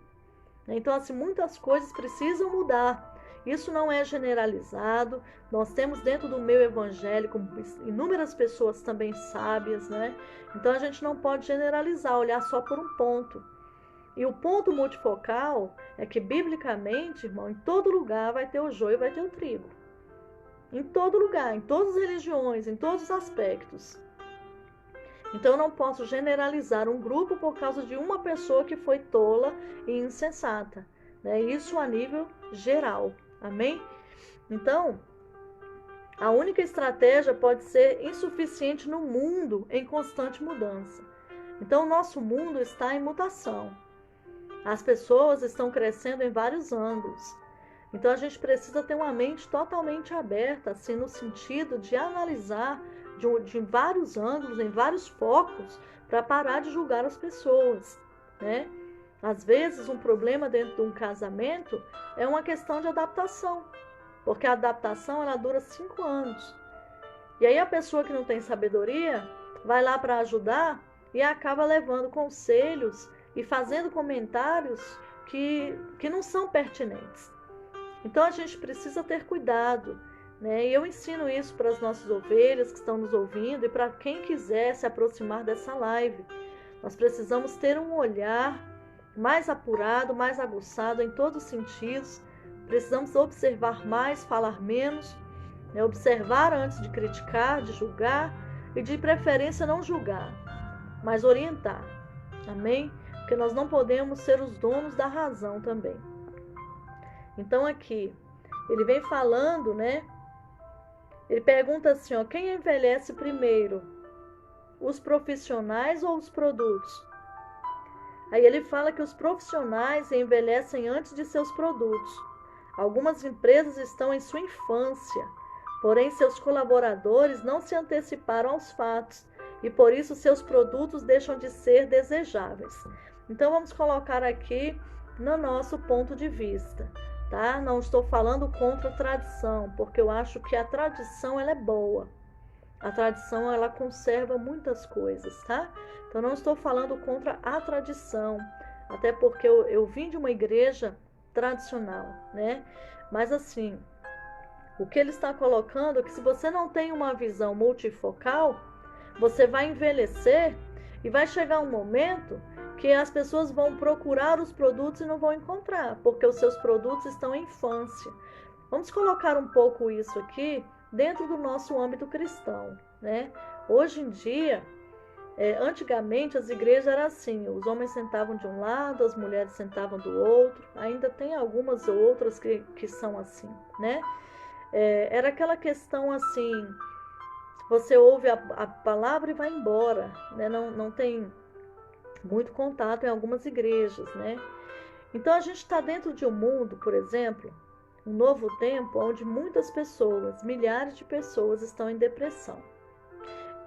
Então, assim, muitas coisas precisam mudar. Isso não é generalizado. Nós temos dentro do meio evangélico inúmeras pessoas também sábias, né? Então, a gente não pode generalizar, olhar só por um ponto. E o ponto multifocal é que, biblicamente, irmão, em todo lugar vai ter o joio e vai ter o trigo. Em todo lugar, em todas as religiões, em todos os aspectos. Então, eu não posso generalizar um grupo por causa de uma pessoa que foi tola e insensata, né? Isso a nível geral, amém? Então, a única estratégia pode ser insuficiente no mundo em constante mudança. Então, o nosso mundo está em mutação. As pessoas estão crescendo em vários ângulos. Então, a gente precisa ter uma mente totalmente aberta, assim, no sentido de analisar de vários ângulos, em vários focos, para parar de julgar as pessoas, né? Às vezes, um problema dentro de um casamento é uma questão de adaptação, porque a adaptação ela dura 5 anos. E aí a pessoa que não tem sabedoria vai lá para ajudar e acaba levando conselhos e fazendo comentários que não são pertinentes. Então a gente precisa ter cuidado, né? E eu ensino isso para as nossas ovelhas que estão nos ouvindo e para quem quiser se aproximar dessa live. Nós precisamos ter um olhar mais apurado, mais aguçado em todos os sentidos. Precisamos observar mais, falar menos, né? Observar antes de criticar, de julgar e de preferência não julgar, mas orientar. Amém? Porque nós não podemos ser os donos da razão também. Então aqui, ele vem falando, né? Ele pergunta assim, ó, quem envelhece primeiro? Os profissionais ou os produtos? Aí ele fala que os profissionais envelhecem antes de seus produtos. Algumas empresas estão em sua infância, porém seus colaboradores não se anteciparam aos fatos e por isso seus produtos deixam de ser desejáveis. Então vamos colocar aqui no nosso ponto de vista, tá? Não estou falando contra a tradição, porque eu acho que a tradição ela é boa. A tradição ela conserva muitas coisas, tá? Então não estou falando contra a tradição, até porque eu vim de uma igreja tradicional, né? Mas assim, o que ele está colocando é que se você não tem uma visão multifocal, você vai envelhecer e vai chegar um momento que as pessoas vão procurar os produtos e não vão encontrar, porque os seus produtos estão em infância. Vamos colocar um pouco isso aqui dentro do nosso âmbito cristão, né? Hoje em dia, antigamente as igrejas eram assim, os homens sentavam de um lado, as mulheres sentavam do outro, ainda tem algumas ou outras que são assim, né? Era aquela questão assim, você ouve a palavra e vai embora, né? Não tem muito contato em algumas igrejas, né? Então a gente está dentro de um mundo, por exemplo, um novo tempo onde muitas pessoas, milhares de pessoas estão em depressão.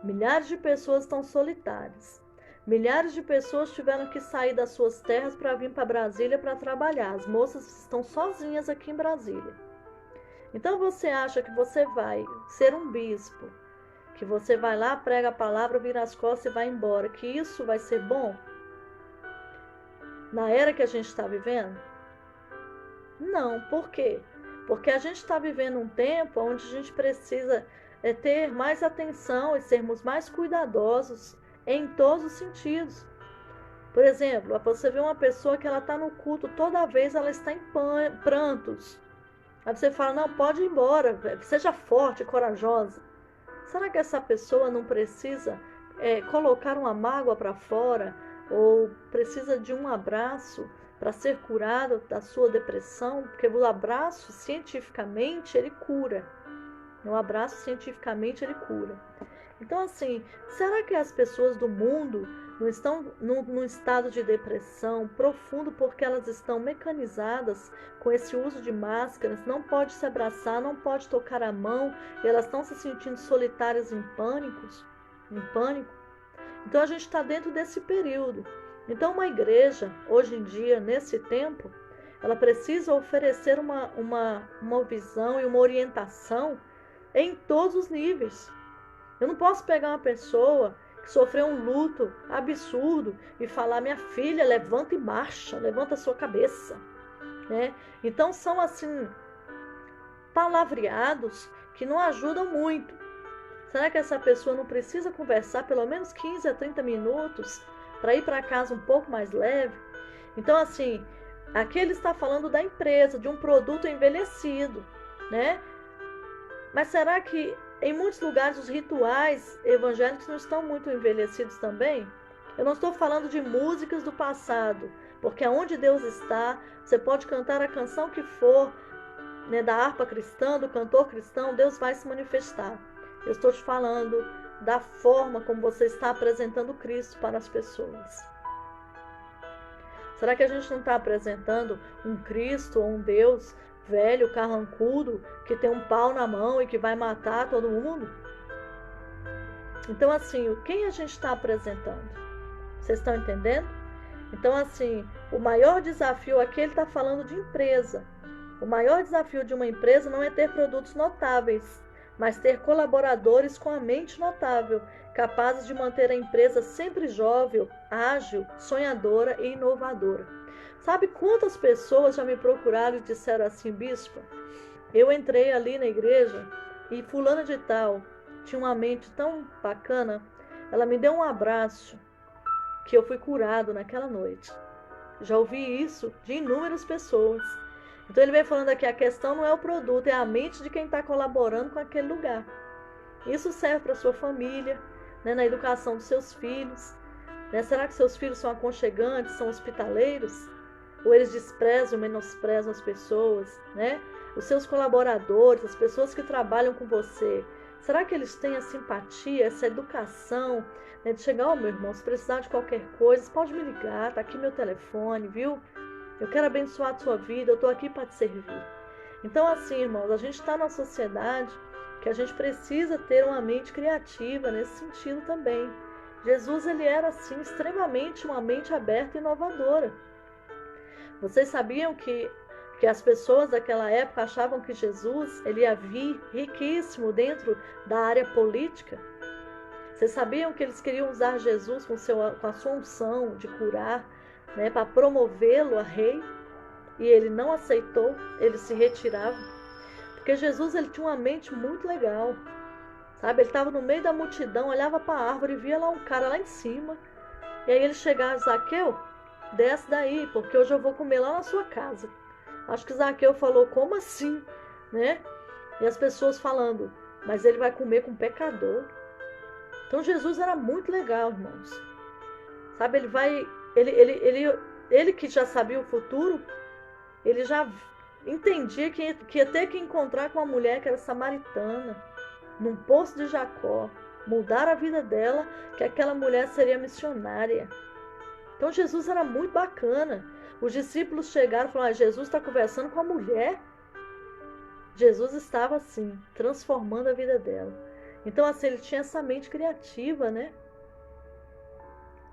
Milhares de pessoas estão solitárias. Milhares de pessoas tiveram que sair das suas terras para vir para Brasília para trabalhar. As moças estão sozinhas aqui em Brasília. Então você acha que você vai ser um bispo, que você vai lá, prega a palavra, vira as costas e vai embora, que isso vai ser bom? Na era que a gente está vivendo? Não, por quê? Porque a gente está vivendo um tempo onde a gente precisa ter mais atenção e sermos mais cuidadosos em todos os sentidos. Por exemplo, você vê uma pessoa que ela está no culto, toda vez ela está em prantos. Aí você fala, não, pode ir embora, seja forte, corajosa. Será que essa pessoa não precisa colocar uma mágoa para fora ou precisa de um abraço para ser curada da sua depressão? Porque o abraço, cientificamente, ele cura. O abraço, cientificamente, ele cura. Então, assim, será que as pessoas do mundo não estão num estado de depressão profundo porque elas estão mecanizadas com esse uso de máscaras, não pode se abraçar, não pode tocar a mão, e elas estão se sentindo solitárias em pânico? Então a gente está dentro desse período. Então uma igreja, hoje em dia, nesse tempo, ela precisa oferecer uma visão e uma orientação em todos os níveis. Eu não posso pegar uma pessoa que sofreu um luto absurdo e falar: minha filha, levanta e marcha, levanta a sua cabeça, né? Então são assim palavreados que não ajudam muito. Será que essa pessoa não precisa conversar pelo menos 15 a 30 minutos para ir para casa um pouco mais leve? Então, assim, aqui ele está falando da empresa, de um produto envelhecido, né? Mas será que em muitos lugares os rituais evangélicos não estão muito envelhecidos também? Eu não estou falando de músicas do passado, porque aonde Deus está, você pode cantar a canção que for, né, da harpa cristã, do cantor cristão, Deus vai se manifestar. Eu estou te falando da forma como você está apresentando Cristo para as pessoas. Será que a gente não está apresentando um Cristo ou um Deus velho, carrancudo, que tem um pau na mão e que vai matar todo mundo? Então, assim, quem a gente está apresentando? Vocês estão entendendo? Então, assim, o maior desafio aqui, ele está falando de empresa. O maior desafio de uma empresa não é ter produtos notáveis, mas ter colaboradores com a mente notável, capazes de manter a empresa sempre jovem, ágil, sonhadora e inovadora. Sabe quantas pessoas já me procuraram e disseram assim: bispa, eu entrei ali na igreja e fulana de tal tinha uma mente tão bacana, ela me deu um abraço que eu fui curado naquela noite. Já ouvi isso de inúmeras pessoas. Então ele vem falando aqui, a questão não é o produto, é a mente de quem está colaborando com aquele lugar. Isso serve para a sua família, né, na educação dos seus filhos. Né? Será que seus filhos são aconchegantes, são hospitaleiros? Ou eles desprezam, menosprezam as pessoas? Né? Os seus colaboradores, as pessoas que trabalham com você, será que eles têm a simpatia, essa educação, né, de chegar: ó, meu irmão, se precisar de qualquer coisa, pode me ligar, tá aqui meu telefone, viu? Eu quero abençoar a sua vida, eu estou aqui para te servir. Então, assim, irmãos, a gente está numa sociedade que a gente precisa ter uma mente criativa nesse sentido também. Jesus, ele era, assim, extremamente uma mente aberta e inovadora. Vocês sabiam que as pessoas daquela época achavam que Jesus, ele ia vir riquíssimo dentro da área política? Vocês sabiam que eles queriam usar Jesus com a sua unção de curar, né, para promovê-lo a rei, e ele não aceitou, ele se retirava, porque Jesus, ele tinha uma mente muito legal, sabe? Ele estava no meio da multidão, olhava para a árvore e via lá um cara lá em cima, e aí ele chegava: Zaqueu, desce daí, porque hoje eu vou comer lá na sua casa. Acho que Zaqueu falou: como assim, né? E as pessoas falando: mas ele vai comer com pecador. Então Jesus era muito legal, irmãos, sabe? Ele que já sabia o futuro, ele já entendia que ia ter que encontrar com uma mulher que era samaritana, num poço de Jacó, mudar a vida dela, que aquela mulher seria missionária. Então Jesus era muito bacana. Os discípulos chegaram e falaram: Jesus está conversando com a mulher. Jesus estava assim, transformando a vida dela. Então, assim, ele tinha essa mente criativa, né?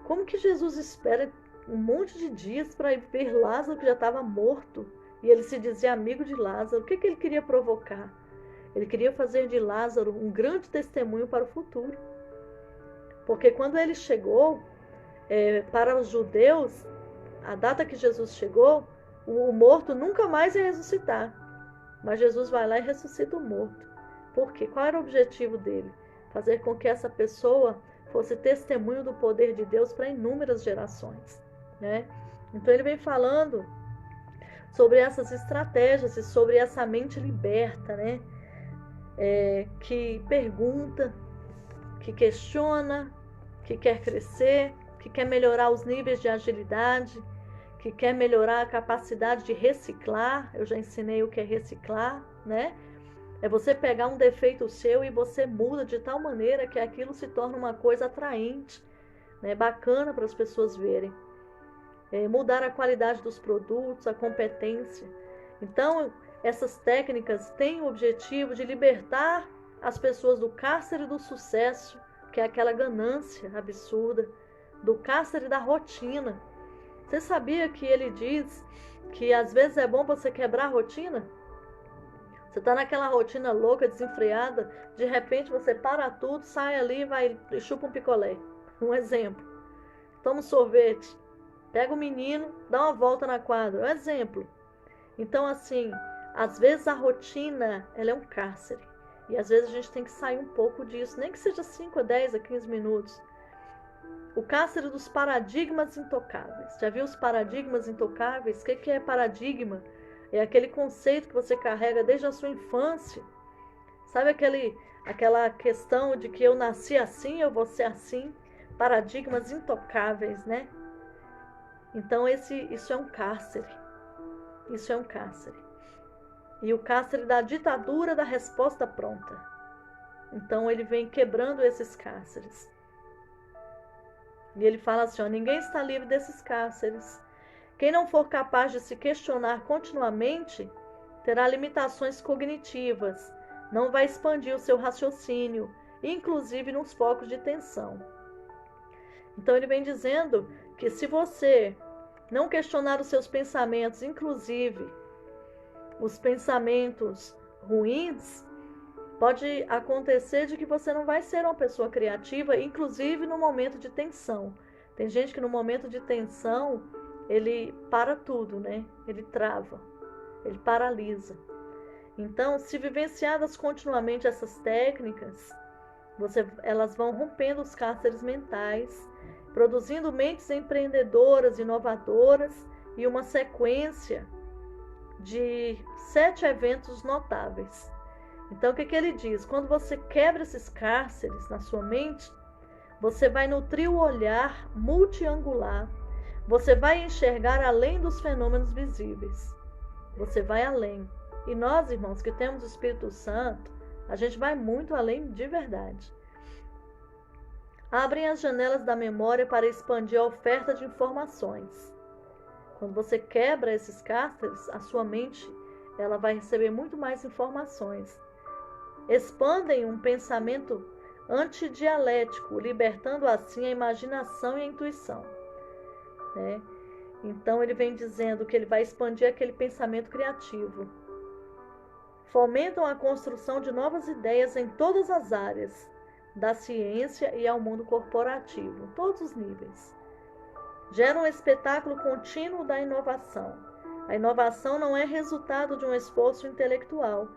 Como que Jesus espera um monte de dias para ir ver Lázaro, que já estava morto, e ele se dizia amigo de Lázaro? O que ele queria provocar? Ele queria fazer de Lázaro um grande testemunho para o futuro. Porque quando ele chegou, para os judeus, a data que Jesus chegou, o morto nunca mais ia ressuscitar. Mas Jesus vai lá e ressuscita o morto. Por quê? Qual era o objetivo dele? Fazer com que essa pessoa fosse testemunho do poder de Deus para inúmeras gerações, né? Então ele vem falando sobre essas estratégias e sobre essa mente liberta, né? Que pergunta, que questiona, que quer crescer, que quer melhorar os níveis de agilidade, que quer melhorar a capacidade de reciclar. Eu já ensinei o que é reciclar, né? É você pegar um defeito seu e você muda de tal maneira que aquilo se torna uma coisa atraente, né? Bacana para as pessoas verem. Mudar a qualidade dos produtos, a competência. Então, essas técnicas têm o objetivo de libertar as pessoas do cárcere do sucesso, que é aquela ganância absurda, do cárcere da rotina. Você sabia que ele diz que às vezes é bom você quebrar a rotina? Você está naquela rotina louca, desenfreada, de repente você para tudo, sai ali e chupa um picolé. Um exemplo. Toma um sorvete. Pega o menino, dá uma volta na quadra. Um exemplo. Então, assim, às vezes a rotina, ela é um cárcere. E às vezes a gente tem que sair um pouco disso, nem que seja 5, 10 a 15 minutos. O cárcere dos paradigmas intocáveis. Já viu os paradigmas intocáveis? O que é paradigma? É aquele conceito que você carrega desde a sua infância. Sabe aquela questão de que eu nasci assim, eu vou ser assim? Paradigmas intocáveis, né? Então isso é um cárcere. Isso é um cárcere. E o cárcere da ditadura da resposta pronta. Então ele vem quebrando esses cárceres. E ele fala assim, ó, ninguém está livre desses cárceres. Quem não for capaz de se questionar continuamente, terá limitações cognitivas, não vai expandir o seu raciocínio, inclusive nos focos de tensão. Então ele vem dizendo que se você não questionar os seus pensamentos, inclusive os pensamentos ruins, pode acontecer de que você não vai ser uma pessoa criativa, inclusive no momento de tensão. Tem gente que no momento de tensão, ele para tudo, né? Ele trava, ele paralisa. Então, se vivenciadas continuamente essas técnicas, elas vão rompendo os cárceres mentais, produzindo mentes empreendedoras, inovadoras e uma sequência de 7 eventos notáveis. Então, o que ele diz? Quando você quebra esses cárceres na sua mente, você vai nutrir o olhar multiangular. Você vai enxergar além dos fenômenos visíveis. Você vai além. E nós, irmãos, que temos o Espírito Santo, a gente vai muito além de verdade. Abrem as janelas da memória para expandir a oferta de informações. Quando você quebra esses cárceres, a sua mente ela vai receber muito mais informações. Expandem um pensamento antidialético, libertando assim a imaginação e a intuição. Né? Então ele vem dizendo que ele vai expandir aquele pensamento criativo. Fomentam a construção de novas ideias em todas as áreas da ciência e ao mundo corporativo, em todos os níveis. Geram um espetáculo contínuo da inovação. A inovação não é resultado de um esforço intelectual,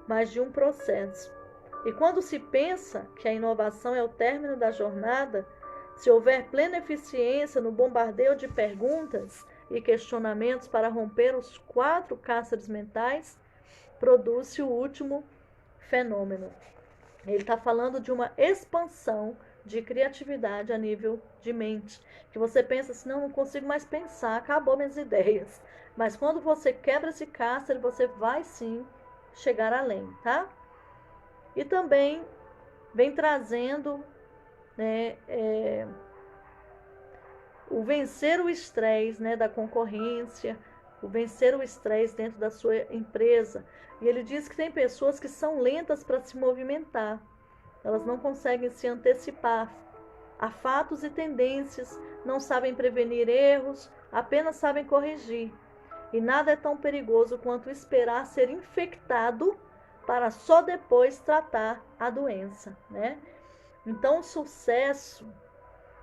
mas de um processo. E quando se pensa que a inovação é o término da jornada, se houver plena eficiência no bombardeio de perguntas e questionamentos para romper os 4 cárceres mentais, produz-se o último fenômeno. Ele está falando de uma expansão de criatividade a nível de mente. Que você pensa assim, não consigo mais pensar, acabou minhas ideias. Mas quando você quebra esse cárcere, você vai sim chegar além, tá? E também vem trazendo, né, o vencer o estresse, né, da concorrência, o vencer o estresse dentro da sua empresa. E ele diz que tem pessoas que são lentas para se movimentar. Elas não conseguem se antecipar a fatos e tendências, não sabem prevenir erros, apenas sabem corrigir. E nada é tão perigoso quanto esperar ser infectado para só depois tratar a doença, né? Então, o sucesso,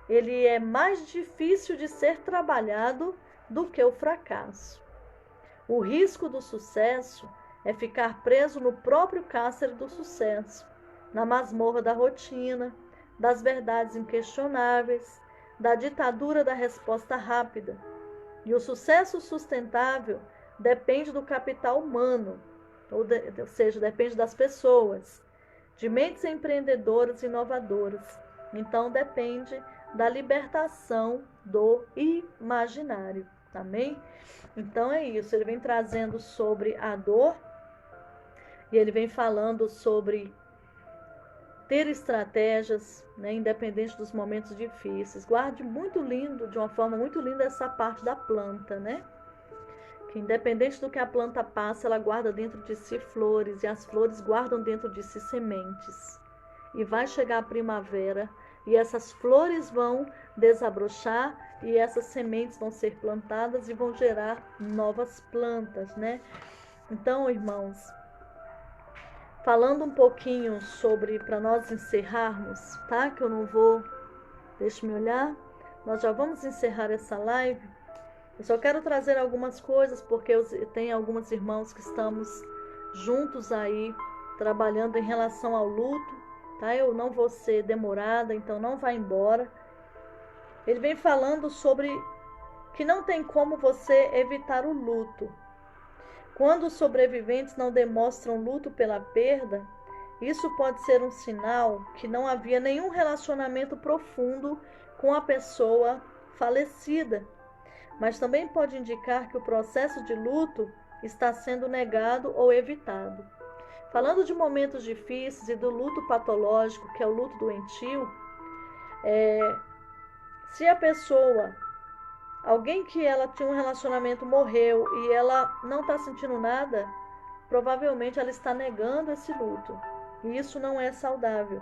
ele é mais difícil de ser trabalhado do que o fracasso. O risco do sucesso é ficar preso no próprio cárcere do sucesso, na masmorra da rotina, das verdades inquestionáveis, da ditadura da resposta rápida. E o sucesso sustentável depende do capital humano, ou seja, depende das pessoas, de mentes empreendedoras e inovadoras. Então, depende da libertação do imaginário. Amém? Então, é isso. Ele vem trazendo sobre a dor e ele vem falando sobre ter estratégias, né, independente dos momentos difíceis. Guarde muito lindo, de uma forma muito linda, essa parte da planta, né? Que independente do que a planta passa, ela guarda dentro de si flores, e as flores guardam dentro de si sementes. E vai chegar a primavera, e essas flores vão desabrochar, e essas sementes vão ser plantadas e vão gerar novas plantas, né? Então, irmãos, falando um pouquinho sobre, para nós encerrarmos, tá? Que eu não vou, deixa-me olhar, nós já vamos encerrar essa live. Eu só quero trazer algumas coisas, porque tem alguns irmãos que estamos juntos aí, trabalhando em relação ao luto, tá? Eu não vou ser demorada, então não vá embora. Ele vem falando sobre que não tem como você evitar o luto. Quando os sobreviventes não demonstram luto pela perda, isso pode ser um sinal que não havia nenhum relacionamento profundo com a pessoa falecida, mas também pode indicar que o processo de luto está sendo negado ou evitado. Falando de momentos difíceis e do luto patológico, que é o luto doentio, se a pessoa, alguém que ela tinha um relacionamento morreu e ela não está sentindo nada, provavelmente ela está negando esse luto. E isso não é saudável.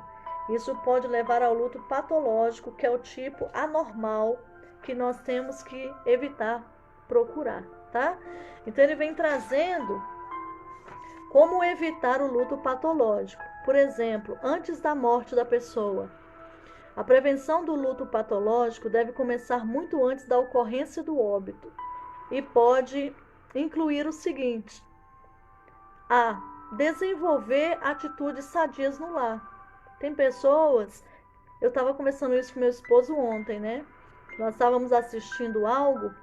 Isso pode levar ao luto patológico, que é o tipo anormal que nós temos que evitar, procurar, tá? Então ele vem trazendo como evitar o luto patológico. Por exemplo, antes da morte da pessoa. A prevenção do luto patológico deve começar muito antes da ocorrência do óbito e pode incluir o seguinte: a. Desenvolver atitudes sadias no lar. Tem pessoas, eu estava conversando isso com meu esposo ontem, né? Nós estávamos assistindo algo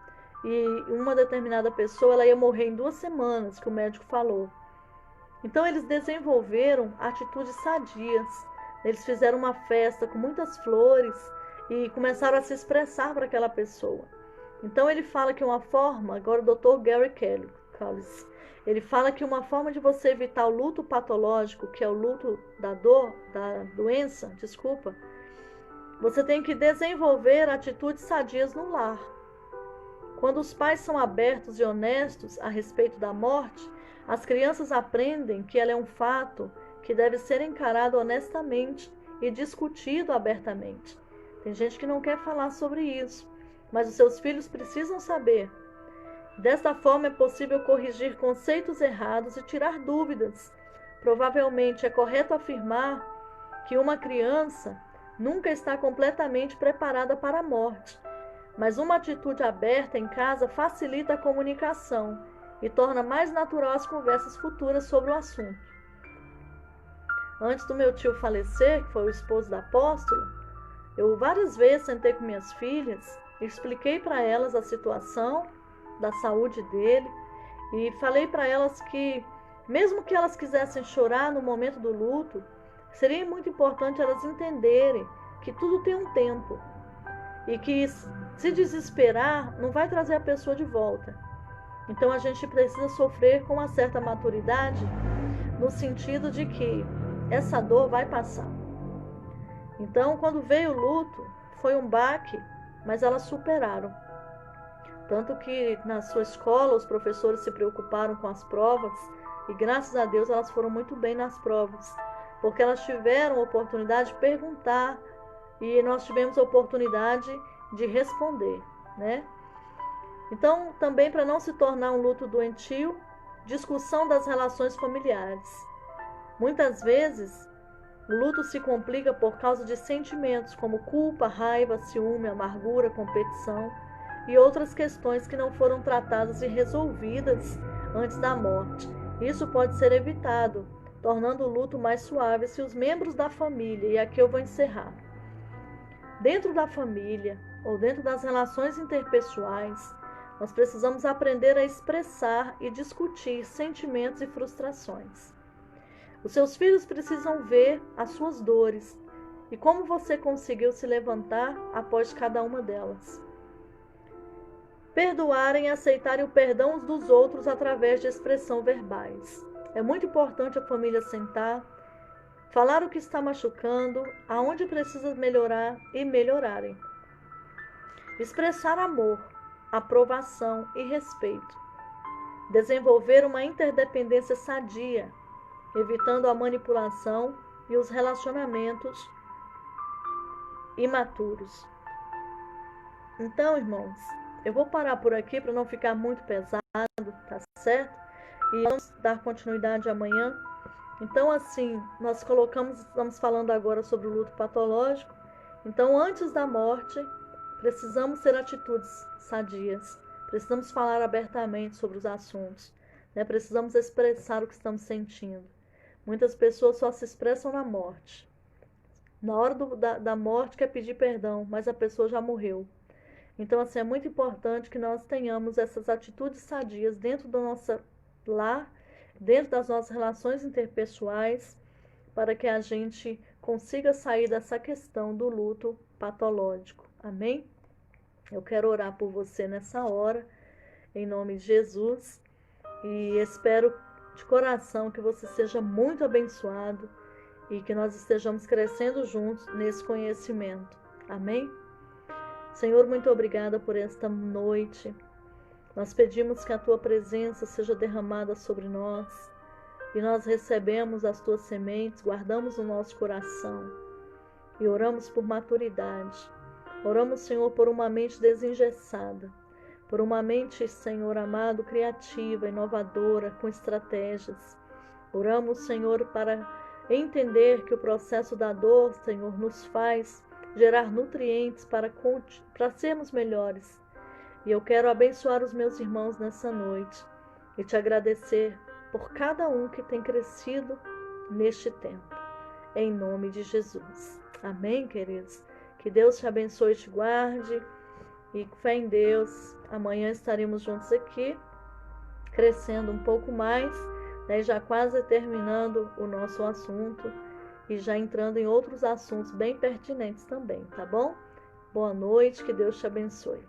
e uma determinada pessoa, ela ia morrer em 2 semanas, que o médico falou. Então eles desenvolveram atitudes sadias. Eles fizeram uma festa com muitas flores e começaram a se expressar para aquela pessoa. Então ele fala que uma forma, agora o Dr. Gary Callis, ele fala que uma forma de você evitar o luto patológico, que é o luto da dor, da doença, você tem que desenvolver atitudes sadias no lar. Quando os pais são abertos e honestos a respeito da morte, as crianças aprendem que ela é um fato que deve ser encarado honestamente e discutido abertamente. Tem gente que não quer falar sobre isso, mas os seus filhos precisam saber. Desta forma é possível corrigir conceitos errados e tirar dúvidas. Provavelmente é correto afirmar que uma criança nunca está completamente preparada para a morte, mas uma atitude aberta em casa facilita a comunicação e torna mais natural as conversas futuras sobre o assunto. Antes do meu tio falecer, que foi o esposo da apóstola, eu várias vezes sentei com minhas filhas, expliquei para elas a situação da saúde dele e falei para elas que, mesmo que elas quisessem chorar no momento do luto, seria muito importante elas entenderem que tudo tem um tempo e que se desesperar não vai trazer a pessoa de volta. Então a gente precisa sofrer com uma certa maturidade, no sentido de que essa dor vai passar. Então, quando veio o luto, foi um baque, mas elas superaram. Tanto que na sua escola os professores se preocuparam com as provas e graças a Deus elas foram muito bem nas provas, porque elas tiveram a oportunidade de perguntar e nós tivemos a oportunidade de responder, né? Então, também para não se tornar um luto doentio, discussão das relações familiares. Muitas vezes, o luto se complica por causa de sentimentos como culpa, raiva, ciúme, amargura, competição e outras questões que não foram tratadas e resolvidas antes da morte. Isso pode ser evitado, tornando o luto mais suave se os membros da família, e aqui eu vou encerrar, dentro da família ou dentro das relações interpessoais, nós precisamos aprender a expressar e discutir sentimentos e frustrações. Os seus filhos precisam ver as suas dores e como você conseguiu se levantar após cada uma delas. Perdoarem e aceitarem o perdão dos outros através de expressão verbais. É muito importante a família sentar, falar o que está machucando, aonde precisa melhorar e melhorarem. Expressar amor, aprovação e respeito. Desenvolver uma interdependência sadia, evitando a manipulação e os relacionamentos imaturos. Então, irmãos, eu vou parar por aqui para não ficar muito pesado, tá certo? E vamos dar continuidade amanhã. Então, assim, estamos falando agora sobre o luto patológico. Então, antes da morte, precisamos ter atitudes sadias. Precisamos falar abertamente sobre os assuntos, né? Precisamos expressar o que estamos sentindo. Muitas pessoas só se expressam na morte. Na hora da morte quer pedir perdão, mas a pessoa já morreu. Então, assim, é muito importante que nós tenhamos essas atitudes sadias dentro do nosso lar, dentro das nossas relações interpessoais, para que a gente consiga sair dessa questão do luto patológico. Amém? Eu quero orar por você nessa hora, em nome de Jesus, e espero de coração que você seja muito abençoado e que nós estejamos crescendo juntos nesse conhecimento. Amém? Senhor, muito obrigada por esta noite. Nós pedimos que a Tua presença seja derramada sobre nós e nós recebemos as Tuas sementes, guardamos no nosso coração e oramos por maturidade. Oramos, Senhor, por uma mente desengessada, por uma mente, Senhor amado, criativa, inovadora, com estratégias. Oramos, Senhor, para entender que o processo da dor, Senhor, nos faz gerar nutrientes para sermos melhores. E eu quero abençoar os meus irmãos nessa noite e te agradecer por cada um que tem crescido neste tempo. Em nome de Jesus. Amém, queridos? Que Deus te abençoe e te guarde. E com fé em Deus, amanhã estaremos juntos aqui, crescendo um pouco mais, né, já quase terminando o nosso assunto e já entrando em outros assuntos bem pertinentes também, tá bom? Boa noite, que Deus te abençoe.